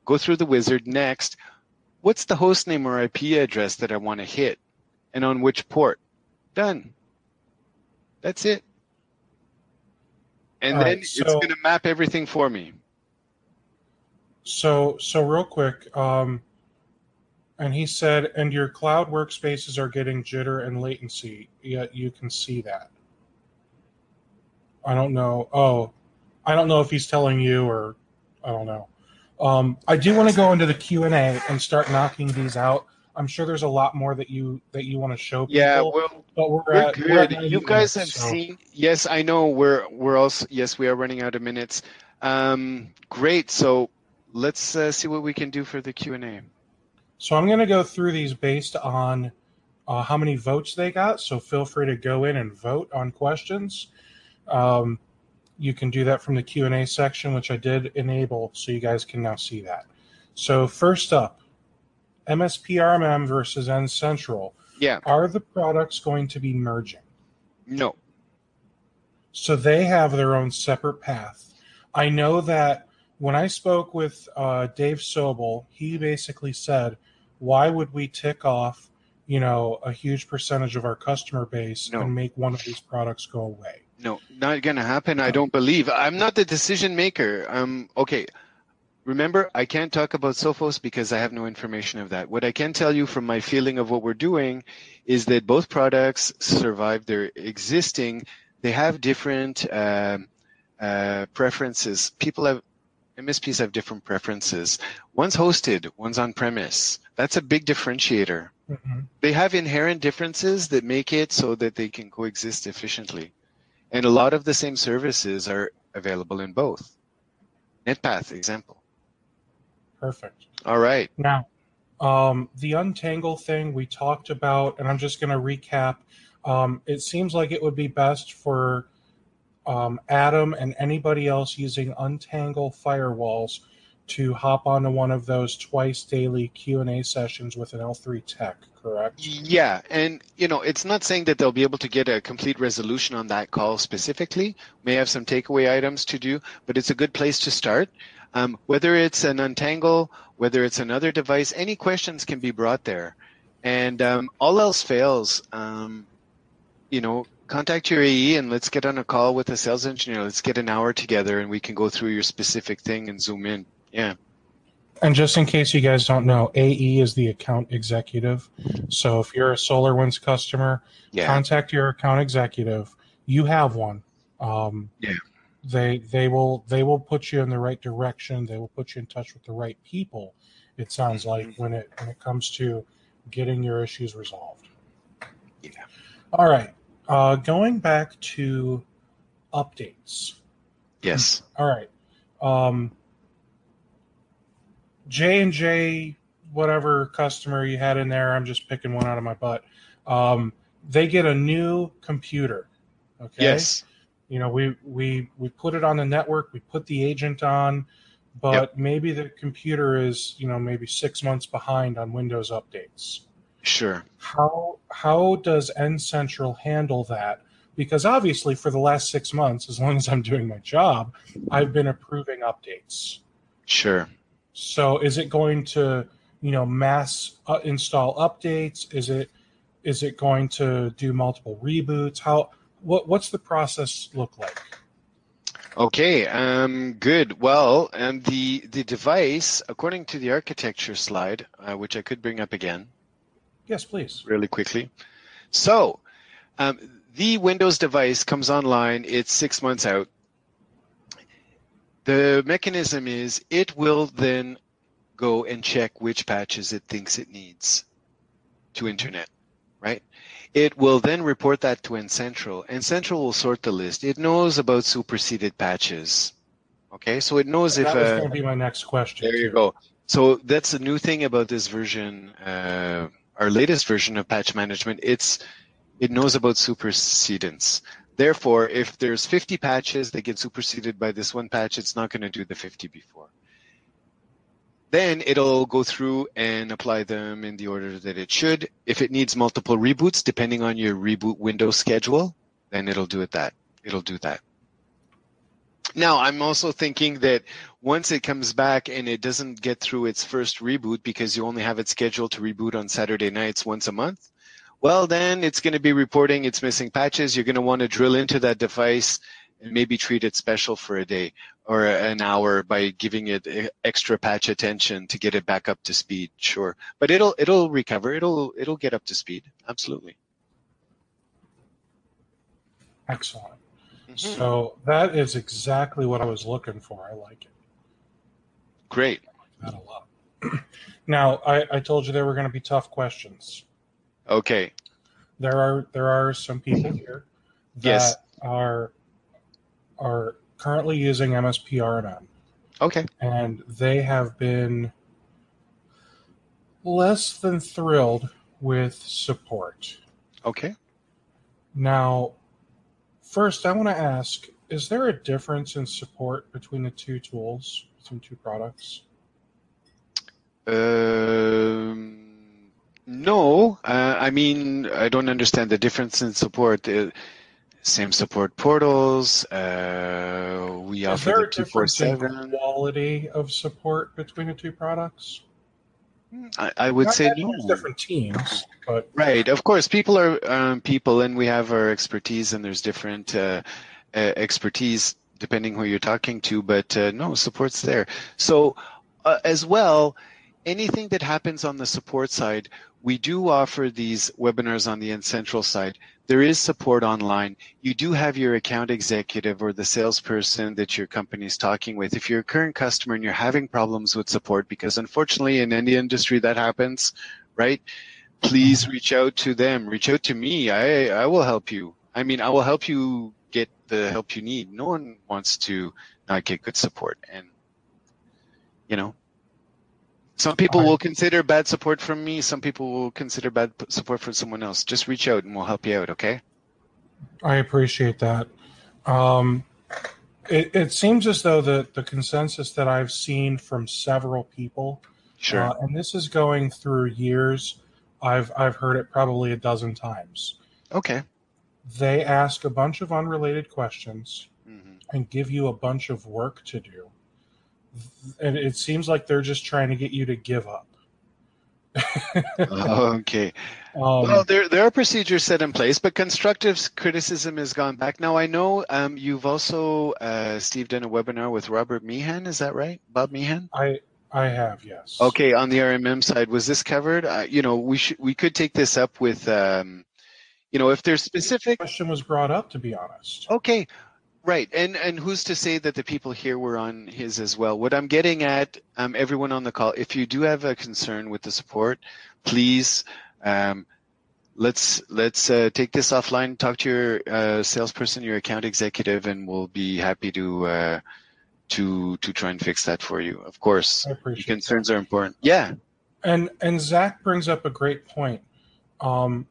go through the wizard. Next, what's the host name or IP address that I want to hit, and on which port? Done. That's it. And then it's going to map everything for me. So real quick, and he said, and your cloud workspaces are getting jitter and latency. Yet you can see that. I don't know. Oh, I don't know if he's telling you or I don't know. I do want to go into the Q&A and start knocking these out. I'm sure there's a lot more that you want to show people. Yeah, well, but we're good. You guys have seen. Yes, I know. We're also. Yes, we are running out of minutes. Great. So let's see what we can do for the Q&A. So I'm going to go through these based on how many votes they got. So feel free to go in and vote on questions. You can do that from the Q&A section, which I did enable, so you guys can now see that. So first up, MSP RMM versus N-Central. Yeah. Are the products going to be merging? No. So they have their own separate path. I know that when I spoke with Dave Sobel, he basically said, why would we tick off, a huge percentage of our customer base and make one of these products go away? No, not going to happen. I don't believe. I'm not the decision maker. Okay. Remember, I can't talk about Sophos because I have no information of that. What I can tell you from my feeling of what we're doing is that both products survive their existing. They have different preferences. MSPs have different preferences. One's hosted, one's on-premise. That's a big differentiator. Mm-hmm. They have inherent differences that make it so that they can coexist efficiently. And a lot of the same services are available in both. NetPath example. Perfect. All right. Now, the untangle thing we talked about, and I'm just going to recap. It seems like it would be best for Adam and anybody else using untangle firewalls to hop onto one of those twice daily Q&A sessions with an L3 tech, correct? Yeah, and it's not saying that they'll be able to get a complete resolution on that call specifically. May have some takeaway items to do, but it's a good place to start. Whether it's an untangle, whether it's another device, any questions can be brought there. And all else fails, contact your AE and let's get on a call with a sales engineer. Let's get an hour together and we can go through your specific thing and zoom in. Yeah. And just in case you guys don't know, AE is the account executive. So if you're a SolarWinds customer, contact your account executive. You have one. They will put you in the right direction. They will put you in touch with the right people. It sounds like when it comes to getting your issues resolved. Yeah. All right. Going back to updates. Yes. All right. J&J, whatever customer you had in there, I'm just picking one out of my butt. They get a new computer. Okay. Yes. We put it on the network, we put the agent on, but maybe the computer is, maybe 6 months behind on Windows updates. Sure. How does N-Central handle that? Because obviously for the last 6 months, as long as I'm doing my job, I've been approving updates. Sure. So is it going to, mass install updates? Is it going to do multiple reboots? What's the process look like? Okay, good. Well, the device, according to the architecture slide, which I could bring up again. Yes, please. Really quickly. So, the Windows device comes online. It's 6 months out. The mechanism is it will then go and check which patches it thinks it needs to internet, right? It will then report that to N-Central. N-Central will sort the list. It knows about superseded patches. Okay, so it knows if... That was going to be my next question. There you go. So that's a new thing about this version, our latest version of patch management. It knows about supersedence. Therefore, if there's 50 patches that get superseded by this one patch, it's not going to do the 50 before. then it'll go through and apply them in the order that it should. If it needs multiple reboots, depending on your reboot window schedule, then it'll do that. Now, I'm also thinking that once it comes back and it doesn't get through its first reboot because you only have it scheduled to reboot on Saturday nights once a month, well, then it's going to be reporting it's missing patches. You're going to want to drill into that device and maybe treat it special for a day or an hour by giving it extra patch attention to get it back up to speed. Sure, but it'll recover. It'll get up to speed. Absolutely. Excellent. So that is exactly what I was looking for. I like it. Great. I like that a lot. Now, I told you there were going to be tough questions. Okay. There are some people here that are currently using MSP RMM. Okay. And they have been less than thrilled with support. Okay. Now, first, I want to ask, is there a difference in support between the two tools, between two products? No. I mean, I don't understand the difference in support. Same support portals. We Is offer there the a difference in 247. quality of support between the two products? I would say no. There's different teams, but right. Of course, people are people, and we have our expertise, and there's different expertise depending who you're talking to. But no, support's there. So as well, anything that happens on the support side, we do offer these webinars on the N-Central side. There is support online. You do have your account executive or the salesperson that your company is talking with. If you're a current customer and you're having problems with support, because unfortunately in any industry that happens, right? Please reach out to them. Reach out to me. I will help you. I mean, I will help you get the help you need. No one wants to not get good support. And, you know, some people will consider bad support from me. Some people will consider bad support from someone else. Just reach out and we'll help you out, okay? I appreciate that. It seems as though the consensus that I've seen from several people, sure, and this is going through years, I've heard it probably a dozen times. Okay. They ask a bunch of unrelated questions and give you a bunch of work to do. And it seems like they're just trying to get you to give up. Okay. Well, there are procedures set in place, but constructive criticism has gone back. Now, I know you've also, Steve, done a webinar with Robert Meehan. Is that right? Bob Meehan? I have, yes. Okay, on the RMM side, was this covered? You know, we could take this up with, you know, if there's specific. The question was brought up, to be honest. Okay. Right, and who's to say that the people here were on his as well? What I'm getting at, everyone on the call, if you do have a concern with the support, please, let's take this offline. Talk to your salesperson, your account executive, and we'll be happy to try and fix that for you. Of course, your concerns are important. Yeah, and Zach brings up a great point.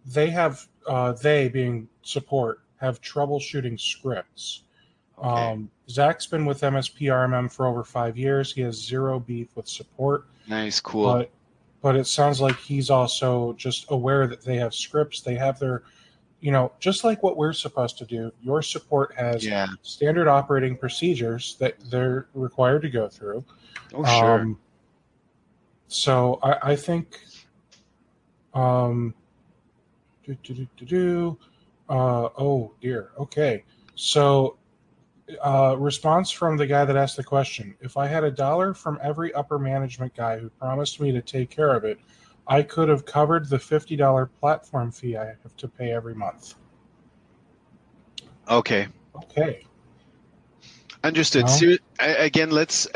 They being support have troubleshooting scripts. Okay. Zach's been with MSP RMM for over 5 years. He has zero beef with support. Nice, cool. But it sounds like he's also just aware that they have scripts. They have their, you know, just like what we're supposed to do. Your support has standard operating procedures that they're required to go through. Oh, sure. So I think, oh dear. Okay. So, response from the guy that asked the question: if I had $1 from every upper management guy who promised me to take care of it, I could have covered the $50 platform fee I have to pay every month. Okay. Understood. So, again, let's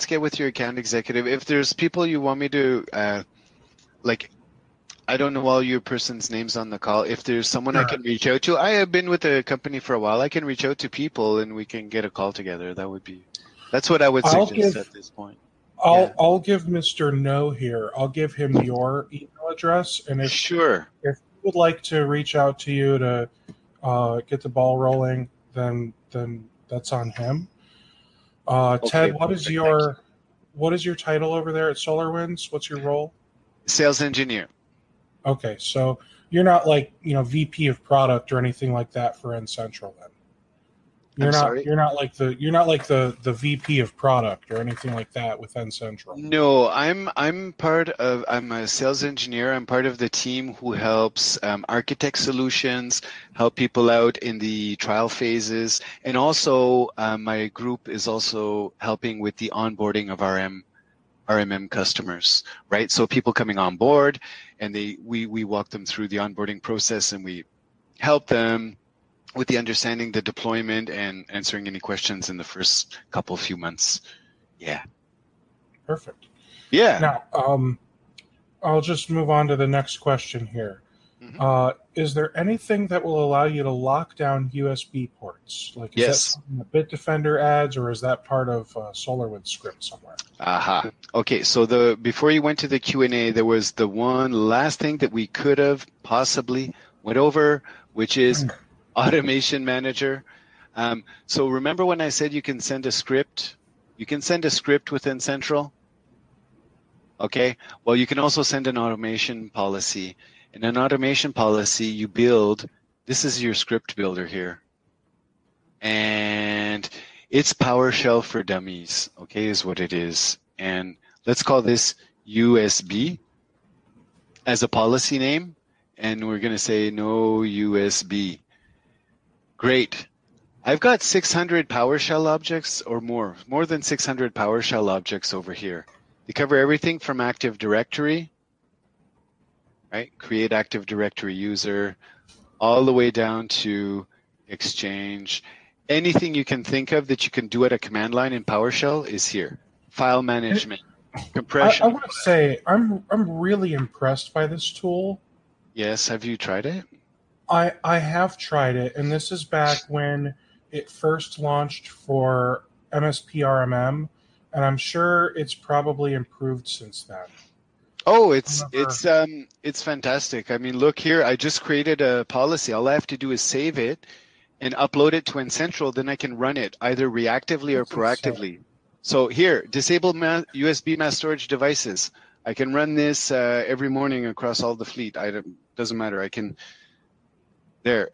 get with your account executive. If there's people you want me to, I don't know all your person's names on the call. If there's someone I can reach out to, I have been with the company for a while. I can reach out to people and we can get a call together. That's what I would suggest at this point. I'll give Mr. No here. I'll give him your email address, and if he would like to reach out to you to get the ball rolling, then that's on him. Ted, what is your what is your title over there at SolarWinds? What's your role? Sales engineer. Okay, so you're not like, VP of product or anything like that for N Central then. I'm sorry? You're not like the VP of product or anything like that with N Central. No, I'm a sales engineer. I'm part of the team who helps architect solutions, help people out in the trial phases, and also my group is also helping with the onboarding of RMM customers, right? So people coming on board, and we walk them through the onboarding process, and we help them with the understanding, the deployment, and answering any questions in the first few months. Yeah. Perfect. Yeah. Now, I'll just move on to the next question here. Mm-hmm. Is there anything that will allow you to lock down USB ports? Like, is that something that Bitdefender adds, or is that part of SolarWinds script somewhere? Aha. Okay, so before you went to the Q&A, there was the one last thing that we could have possibly went over, which is Automation Manager. So remember when I said you can send a script? You can send a script within Central. Okay, well, you can also send an automation policy. In an automation policy, you build, this is your script builder here. And it's PowerShell for Dummies, okay, is what it is. And let's call this USB as a policy name. And we're going to say no USB. Great. I've got 600 PowerShell objects or more than 600 PowerShell objects over here. They cover everything from Active Directory, right? Create Active Directory user, all the way down to Exchange. Anything you can think of that you can do at a command line in PowerShell is here. File management, compression. I want to say I'm really impressed by this tool. Yes, have you tried it? I have tried it, and this is back when it first launched for MSP RMM, and I'm sure it's probably improved since then. Oh, it's fantastic. I mean, look here, I just created a policy. All I have to do is save it and upload it to N-Central, then I can run it either reactively or proactively. So here, disable USB mass storage devices. I can run this every morning across all the fleet. Doesn't matter. I can. There.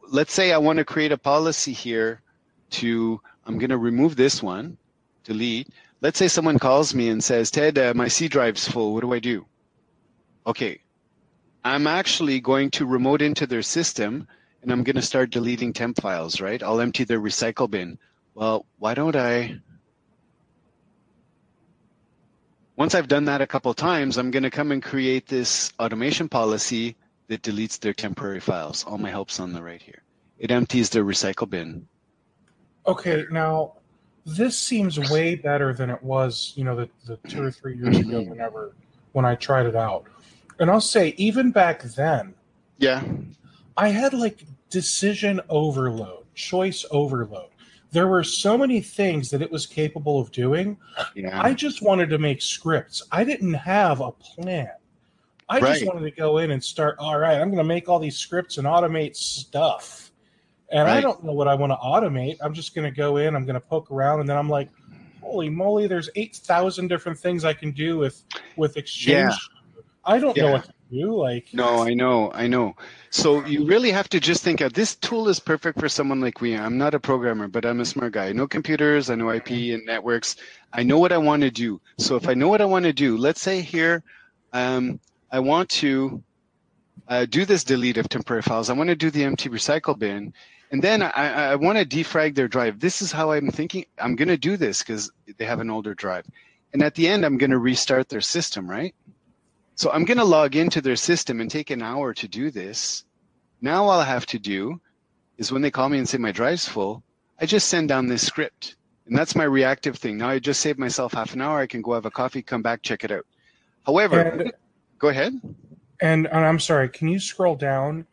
Let's say I want to create a policy here I'm going to remove this one, delete. Let's say someone calls me and says, Ted, my C drive's full. What do I do? Okay. I'm actually going to remote into their system, and I'm going to start deleting temp files, right? I'll empty their recycle bin. Well, why don't I? Once I've done that a couple times, I'm going to come and create this automation policy that deletes their temporary files. All my help's on the right here. It empties their recycle bin. Okay, now this seems way better than it was, the 2 or 3 years ago when I tried it out. And I'll say, even back then, yeah, I had like decision overload, choice overload. There were so many things that it was capable of doing. Yeah. I just wanted to make scripts. I didn't have a plan. I just wanted to go in and start, all right, I'm going to make all these scripts and automate stuff. And I don't know what I want to automate. I'm just going to go in, I'm going to poke around, and then I'm like, holy moly, there's 8,000 different things I can do with Exchange. Yeah. I don't know what to do. No, I know. So you really have to just think of this tool is perfect for someone like me. I'm not a programmer, but I'm a smart guy. I know computers, I know IP and networks. I know what I want to do. So if I know what I want to do, let's say here, I want to do this delete of temporary files. I want to do the empty recycle bin. And then I want to defrag their drive. This is how I'm thinking. I'm going to do this because they have an older drive. And at the end, I'm going to restart their system, right? So I'm going to log into their system and take an hour to do this. Now all I have to do is when they call me and say my drive's full, I just send down this script. And that's my reactive thing. Now I just saved myself half an hour. I can go have a coffee, come back, check it out. However, go ahead. And I'm sorry, can you scroll down?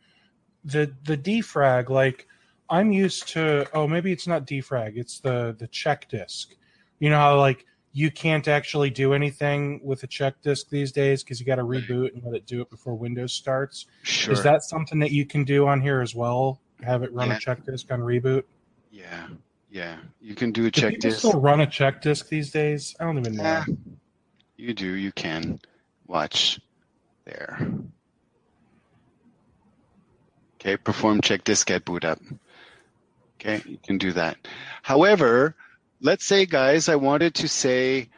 The defrag, like I'm used to, maybe it's not defrag, it's the check disk. You know how like you can't actually do anything with a check disk these days because you got to reboot and let it do it before Windows starts. Sure. Is that something that you can do on here as well? Have it run a check disk on reboot? Yeah. Yeah, you can do a Do check people disk. still run a check disk these days? I don't even know. Yeah, you do. You can. Watch there. Okay, perform check disk at boot up. Okay, you can do that. However, let's say, guys, I wanted to say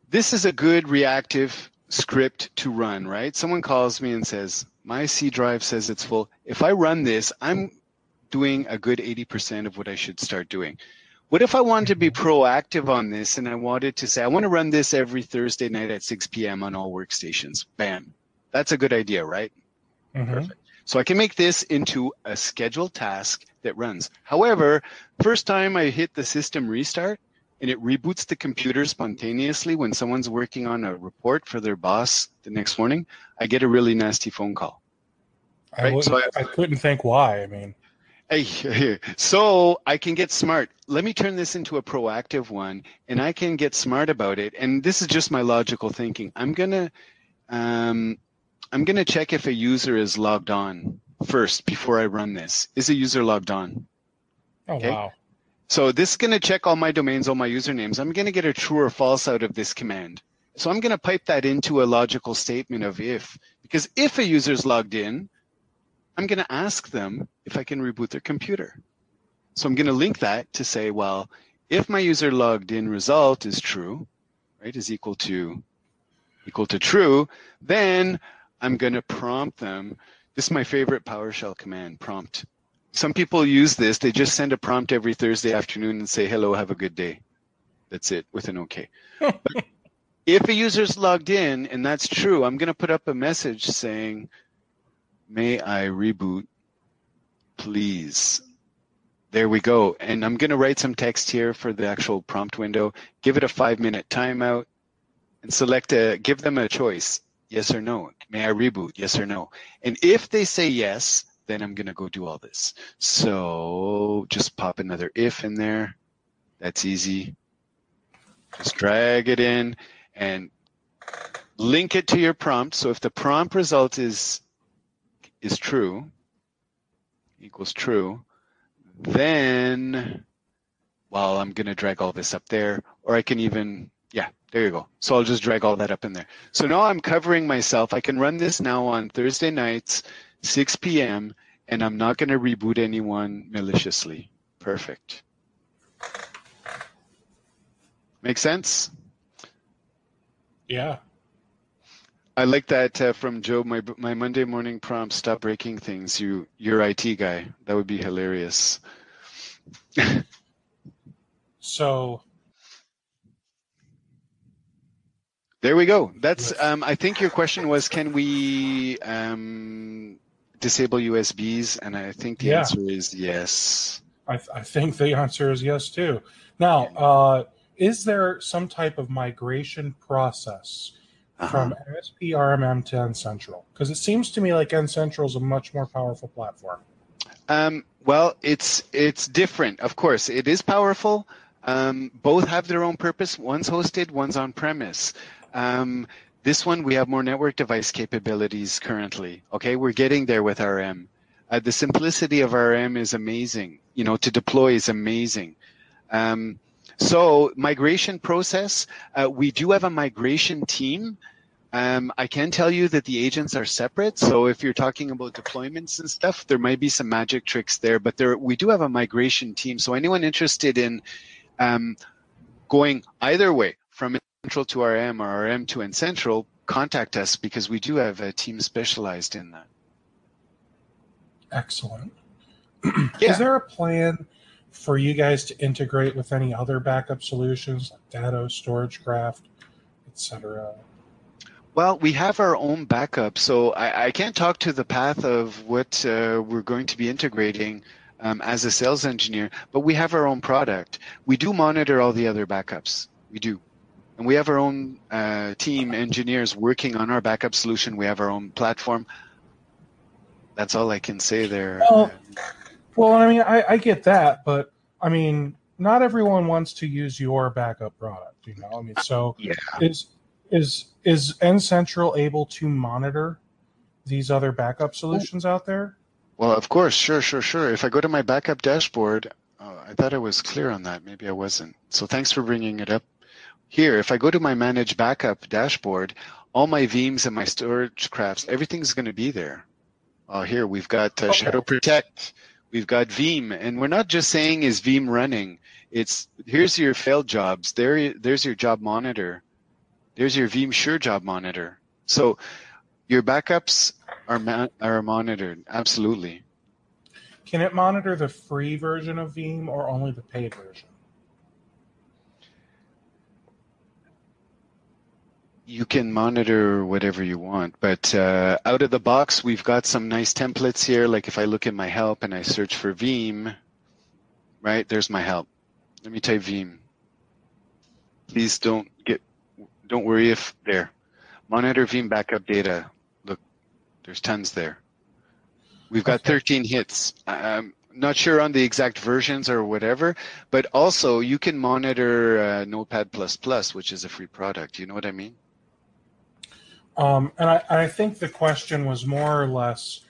this is a good reactive script to run, right? Someone calls me and says, my C drive says it's full. If I run this, I'm doing a good 80% of what I should start doing. What if I wanted to be proactive on this and I wanted to say, I want to run this every Thursday night at 6 p.m. on all workstations? Bam. That's a good idea, right? Mm-hmm. Perfect. So I can make this into a scheduled task that runs. However, first time I hit the system restart and it reboots the computer spontaneously when someone's working on a report for their boss the next morning, I get a really nasty phone call. Right? I couldn't think why. I mean, so I can get smart. Let me turn this into a proactive one, and I can get smart about it. And this is just my logical thinking. I'm gonna check if a user is logged on first before I run this. Is a user logged on? oh Okay. wow. So this is gonna check all my domains, all my usernames. I'm gonna get a true or false out of this command. So I'm gonna pipe that into a logical statement of if, because if a user's logged in, I'm going to ask them if I can reboot their computer. So I'm going to link that to say, well, if my user logged in result is true, right, is equal to true, then I'm going to prompt them. This is my favorite PowerShell command, prompt. Some people use this. They just send a prompt every Thursday afternoon and say, hello, have a good day. That's it, with an OK. But if a user's logged in and that's true, I'm going to put up a message saying, may I reboot, please? There we go. And I'm going to write some text here for the actual prompt window, give it a 5-minute timeout, and give them a choice, yes or no. May I reboot, yes or no? And if they say yes, then I'm going to go do all this. So just pop another if in there. That's easy. Just drag it in and link it to your prompt. So if the prompt result is true, equals true, then, well, I'm going to drag all this up there, or I can even, yeah, there you go. So I'll just drag all that up in there. So now I'm covering myself. I can run this now on Thursday nights, 6 p.m., and I'm not going to reboot anyone maliciously. Perfect. Make sense? Yeah. I like that from Joe, my Monday morning prompt, stop breaking things. You're IT guy. That would be hilarious. So there we go. That's I think your question was, can we disable USBs? And I think the answer is yes. I think the answer is yes too. Now, is there some type of migration process from MSP RMM to N-Central? Because it seems to me like N-Central is a much more powerful platform. Well, it's different. Of course, it is powerful. Both have their own purpose. One's hosted, one's on premise. This one, we have more network device capabilities currently. Okay, we're getting there with RM. The simplicity of RM is amazing. To deploy is amazing. So migration process, we do have a migration team. I can tell you that the agents are separate. So if you're talking about deployments and stuff, there might be some magic tricks there, but we do have a migration team. So anyone interested in going either way, from N-Central to RM or RM to N-Central, contact us because we do have a team specialized in that. Excellent. Yeah. Is there a plan for you guys to integrate with any other backup solutions like Datto, StorageCraft, etc.? Well, we have our own backup, so I can't talk to the path of what we're going to be integrating as a sales engineer, but we have our own product. We do monitor all the other backups. We do. And we have our own team engineers working on our backup solution. We have our own platform. That's all I can say there. Well, I mean, I get that, but I mean, not everyone wants to use your backup product, I mean, so yeah. Is N-Central able to monitor these other backup solutions out there? Well, of course, sure. If I go to my backup dashboard, Oh, I thought I was clear on that. Maybe I wasn't. So thanks for bringing it up. Here, if I go to my Manage Backup dashboard, all my VMs and my storage crafts, everything's going to be there. Here, we've got Shadow Protect. We've got Veeam. And we're not just saying, is Veeam running? It's, here's your failed jobs. There's your job monitor. There's your Veeam Sure Job monitor. So your backups are monitored, absolutely. Can it monitor the free version of Veeam or only the paid version? You can monitor whatever you want, but out of the box, we've got some nice templates here. Like if I look at my help and I search for Veeam, right, there's my help. Let me type Veeam. Please don't worry if there. Monitor Veeam backup data. Look, there's tons there. We've got 13 hits. I'm not sure on the exact versions or whatever, but also you can monitor Notepad++, which is a free product. You know what I mean? And I think the question was more or less,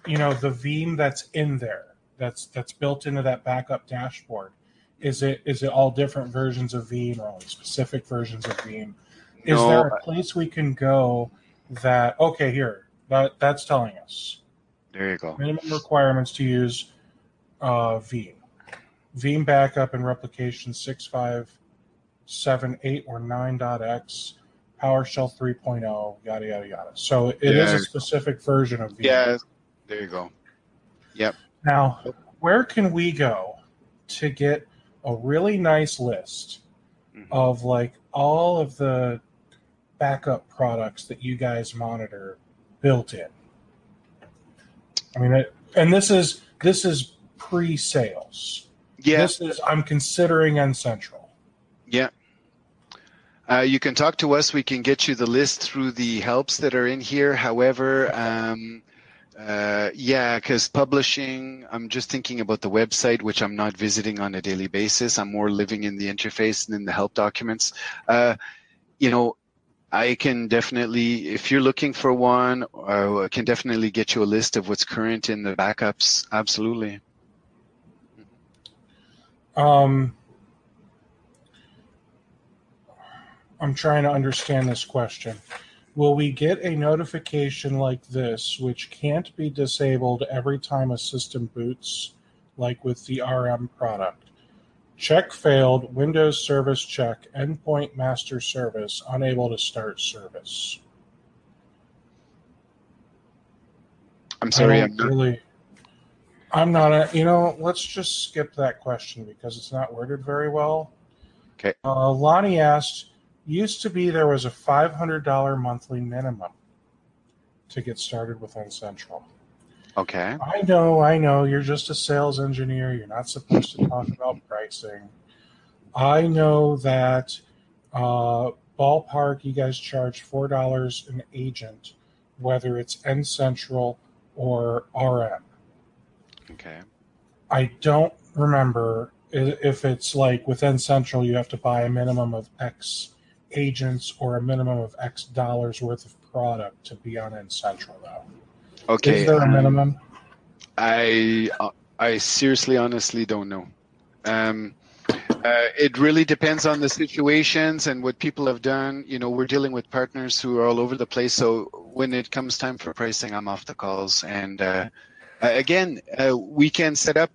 the Veeam that's in there, that's built into that backup dashboard. Is it all different versions of Veeam or only specific versions of Veeam? Is there a place we can go that, okay, here, that's telling us. There you go. Minimum requirements to use Veeam. Veeam backup and replication 6.5.7.8 or 9.x. PowerShell 3.0, yada, yada, yada. So it is a specific version of Veeam. Yeah, there you go. Yep. Now, where can we go to get a really nice list of like all of the backup products that you guys monitor built in? I mean, and this is pre-sales. Yeah. I'm considering N-Central. Yeah. You can talk to us. We can get you the list through the helps that are in here. However, because publishing, I'm just thinking about the website, which I'm not visiting on a daily basis. I'm more living in the interface and in the help documents. I can definitely, if you're looking for one, I can definitely get you a list of what's current in the backups. Absolutely. I'm trying to understand this question. Will we get a notification like this, which can't be disabled every time a system boots, like with the RM product? Check failed, Windows service check, endpoint master service, unable to start service. I'm sorry, I'm not, let's just skip that question because it's not worded very well. Okay. Lonnie asked, used to be there was a $500 monthly minimum to get started with N-Central. Okay. I know. You're just a sales engineer. You're not supposed to talk about pricing. I know that ballpark, you guys charge $4 an agent, whether it's N-Central or RM. Okay. I don't remember if it's like with N-Central, you have to buy a minimum of X agents or a minimum of X dollars worth of product to be on N-Central, though. Okay. Is there a minimum? I seriously, honestly don't know. It really depends on the situations and what people have done. We're dealing with partners who are all over the place. So when it comes time for pricing, I'm off the calls. And again, we can set up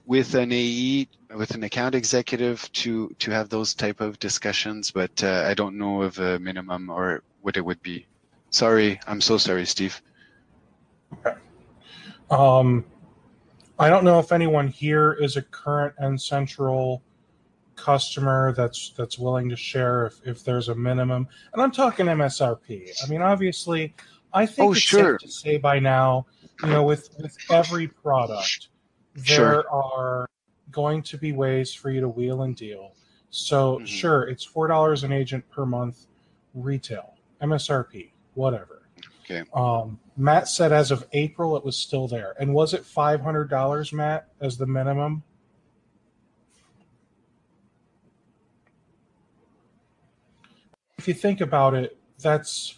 with an AE, with an account executive to have those type of discussions, but I don't know of a minimum or what it would be. Sorry, I'm so sorry, Steve. Okay. I don't know if anyone here is a current N-Central customer that's willing to share if there's a minimum. And I'm talking MSRP. I mean, obviously, I think it's safe to say by now, with every product, there are going to be ways for you to wheel and deal. So sure, it's $4 an agent per month retail, MSRP, whatever. Okay. Matt said as of April it was still there. And was it $500, Matt, as the minimum? If you think about it, that's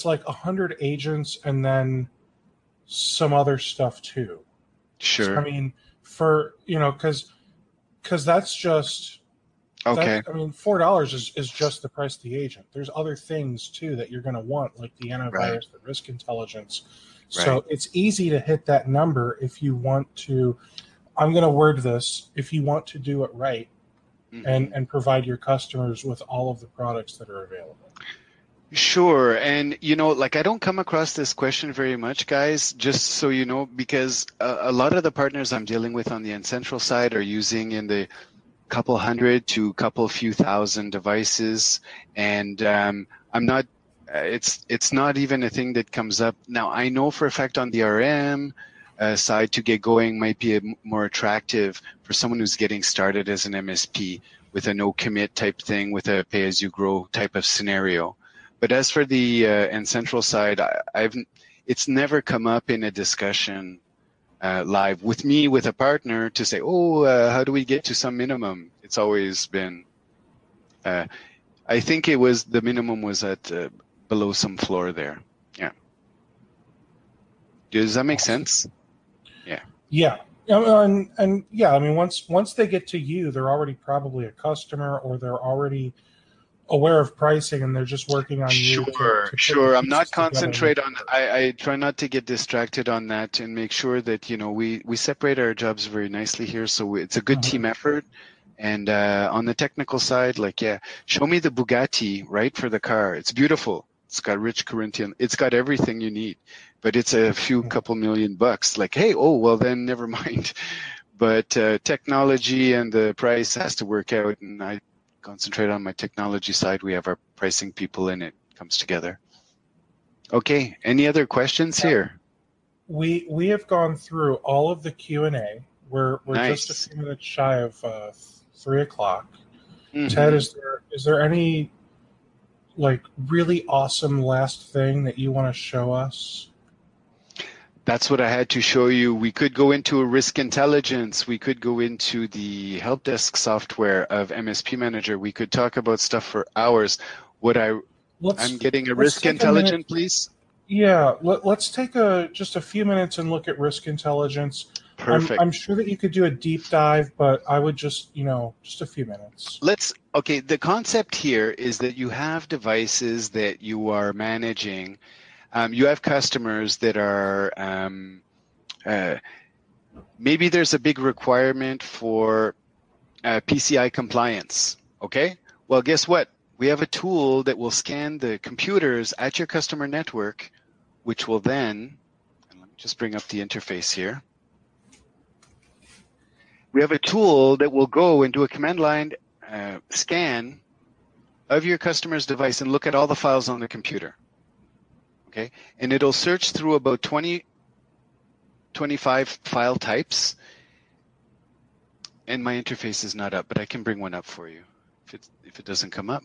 like 100 agents and then some other stuff too. Sure. So, I mean, for because that's just Okay. I mean, $4 is just the price of the agent. There's other things too that you're going to want, like the Right. antivirus, the risk intelligence. Right. So it's easy to hit that number if you want to. I'm going to word this: if you want to do it right and provide your customers with all of the products that are available. Sure. And, like I don't come across this question very much, guys, just so you know, because a lot of the partners I'm dealing with on the N-Central side are using in the couple hundred to couple few thousand devices. And I'm not, it's not even a thing that comes up. Now, I know for a fact on the RM side to get going might be more attractive for someone who's getting started as an MSP with a no commit type thing, with a pay as you grow type of scenario. But as for the N-Central side, it's never come up in a discussion live with me, with a partner, to say, how do we get to some minimum? It's always been, I think it was, the minimum was at below some floor there. Yeah. Does that make sense? Yeah. Yeah. And yeah, I mean, once they get to you, they're already probably a customer, or they're already aware of pricing, and they're just working on you. Sure. I'm not concentrate on. I try not to get distracted on that, and make sure that we separate our jobs very nicely here. So it's a good team effort. And on the technical side, show me the Bugatti, right, for the car. It's beautiful. It's got rich Corinthian. It's got everything you need, but it's a couple $1,000,000. Like, hey, well then never mind. But technology and the price has to work out, and I concentrate on my technology side. We have our pricing people in, it comes together. Okay, any other questions here? We have gone through all of the Q&A. We're Nice. just a few minutes shy of 3 o'clock. Ted, is there any really awesome last thing that you want to show us? That's what I had to show you. We could go into a risk intelligence. We could go into the help desk software of MSP Manager. We could talk about stuff for hours. I'm getting a risk intelligence, please. Yeah, let's take just a few minutes and look at risk intelligence. Perfect. I'm sure that you could do a deep dive, but I would just a few minutes. Okay, the concept here is that you have devices that you are managing. You have customers that are, maybe there's a big requirement for PCI compliance, okay? Well, guess what? We have a tool that will scan the computers at your customer network, which will then, and let me just bring up the interface here. We have a tool that will go and do a command line scan of your customer's device and look at all the files on the computer. Okay, and it'll search through about 25 file types. And my interface is not up, but I can bring one up for you if it doesn't come up.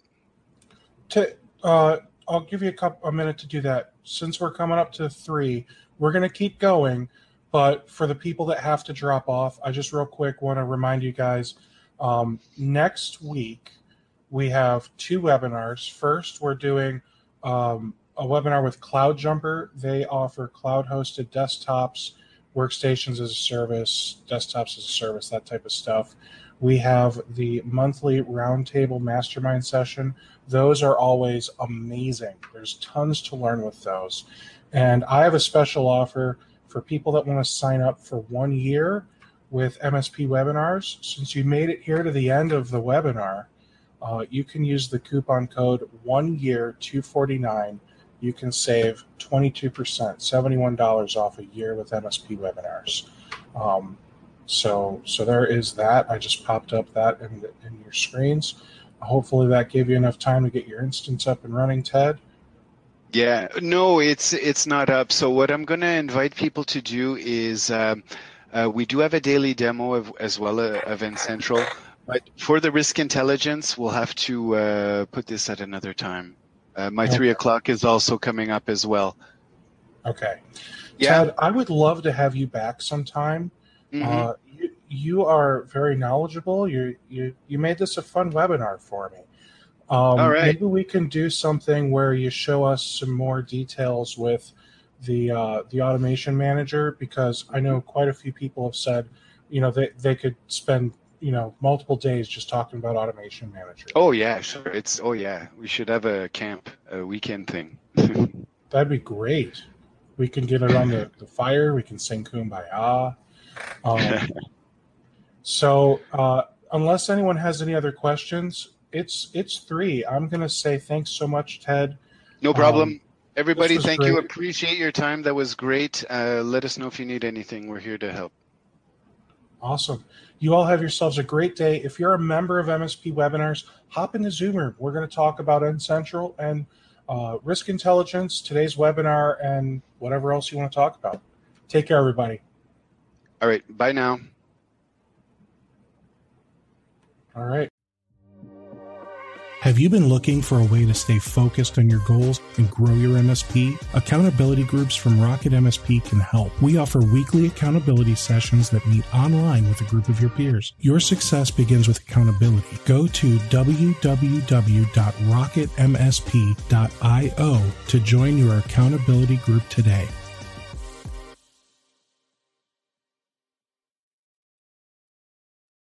I'll give you a minute to do that. Since we're coming up to 3, we're going to keep going. But for the people that have to drop off, I just real quick want to remind you guys, next week we have 2 webinars. First, we're doing a webinar with CloudJumper. They offer cloud-hosted desktops, workstations as a service, desktops as a service, that type of stuff. We have the monthly roundtable mastermind session. Those are always amazing. There's tons to learn with those. And I have a special offer for people that want to sign up for 1 year with MSP webinars. Since you made it here to the end of the webinar, you can use the coupon code 1YEAR249. You can save 22%, $71 off a year with MSP webinars. So there is that. I just popped up that in your screens. Hopefully that gave you enough time to get your instance up and running, Ted. Yeah, no, it's not up. So what I'm going to invite people to do is we do have a daily demo as well of N-Central, but for the risk intelligence, we'll have to put this at another time. My 3 o'clock is also coming up as well. Okay. Yeah. Ted, I would love to have you back sometime. You are very knowledgeable. You made this a fun webinar for me. All right. Maybe we can do something where you show us some more details with the automation manager, because I know quite a few people have said they could spend multiple days just talking about Automation Manager. Oh yeah, sure. We should have a camp, a weekend thing. That'd be great. We can get around the fire. We can sing Kumbaya. So unless anyone has any other questions, it's 3. I'm going to say thanks so much, Ted. No problem. Everybody, thank you. Great. Appreciate your time. That was great. Let us know if you need anything. We're here to help. Awesome. You all have yourselves a great day. If you're a member of MSP webinars, hop into Zoom room. We're going to talk about N-Central and risk intelligence, today's webinar, and whatever else you want to talk about. Take care, everybody. All right. Bye now. All right. Have you been looking for a way to stay focused on your goals and grow your MSP? Accountability groups from RocketMSP can help. We offer weekly accountability sessions that meet online with a group of your peers. Your success begins with accountability. Go to www.rocketmsp.io to join your accountability group today.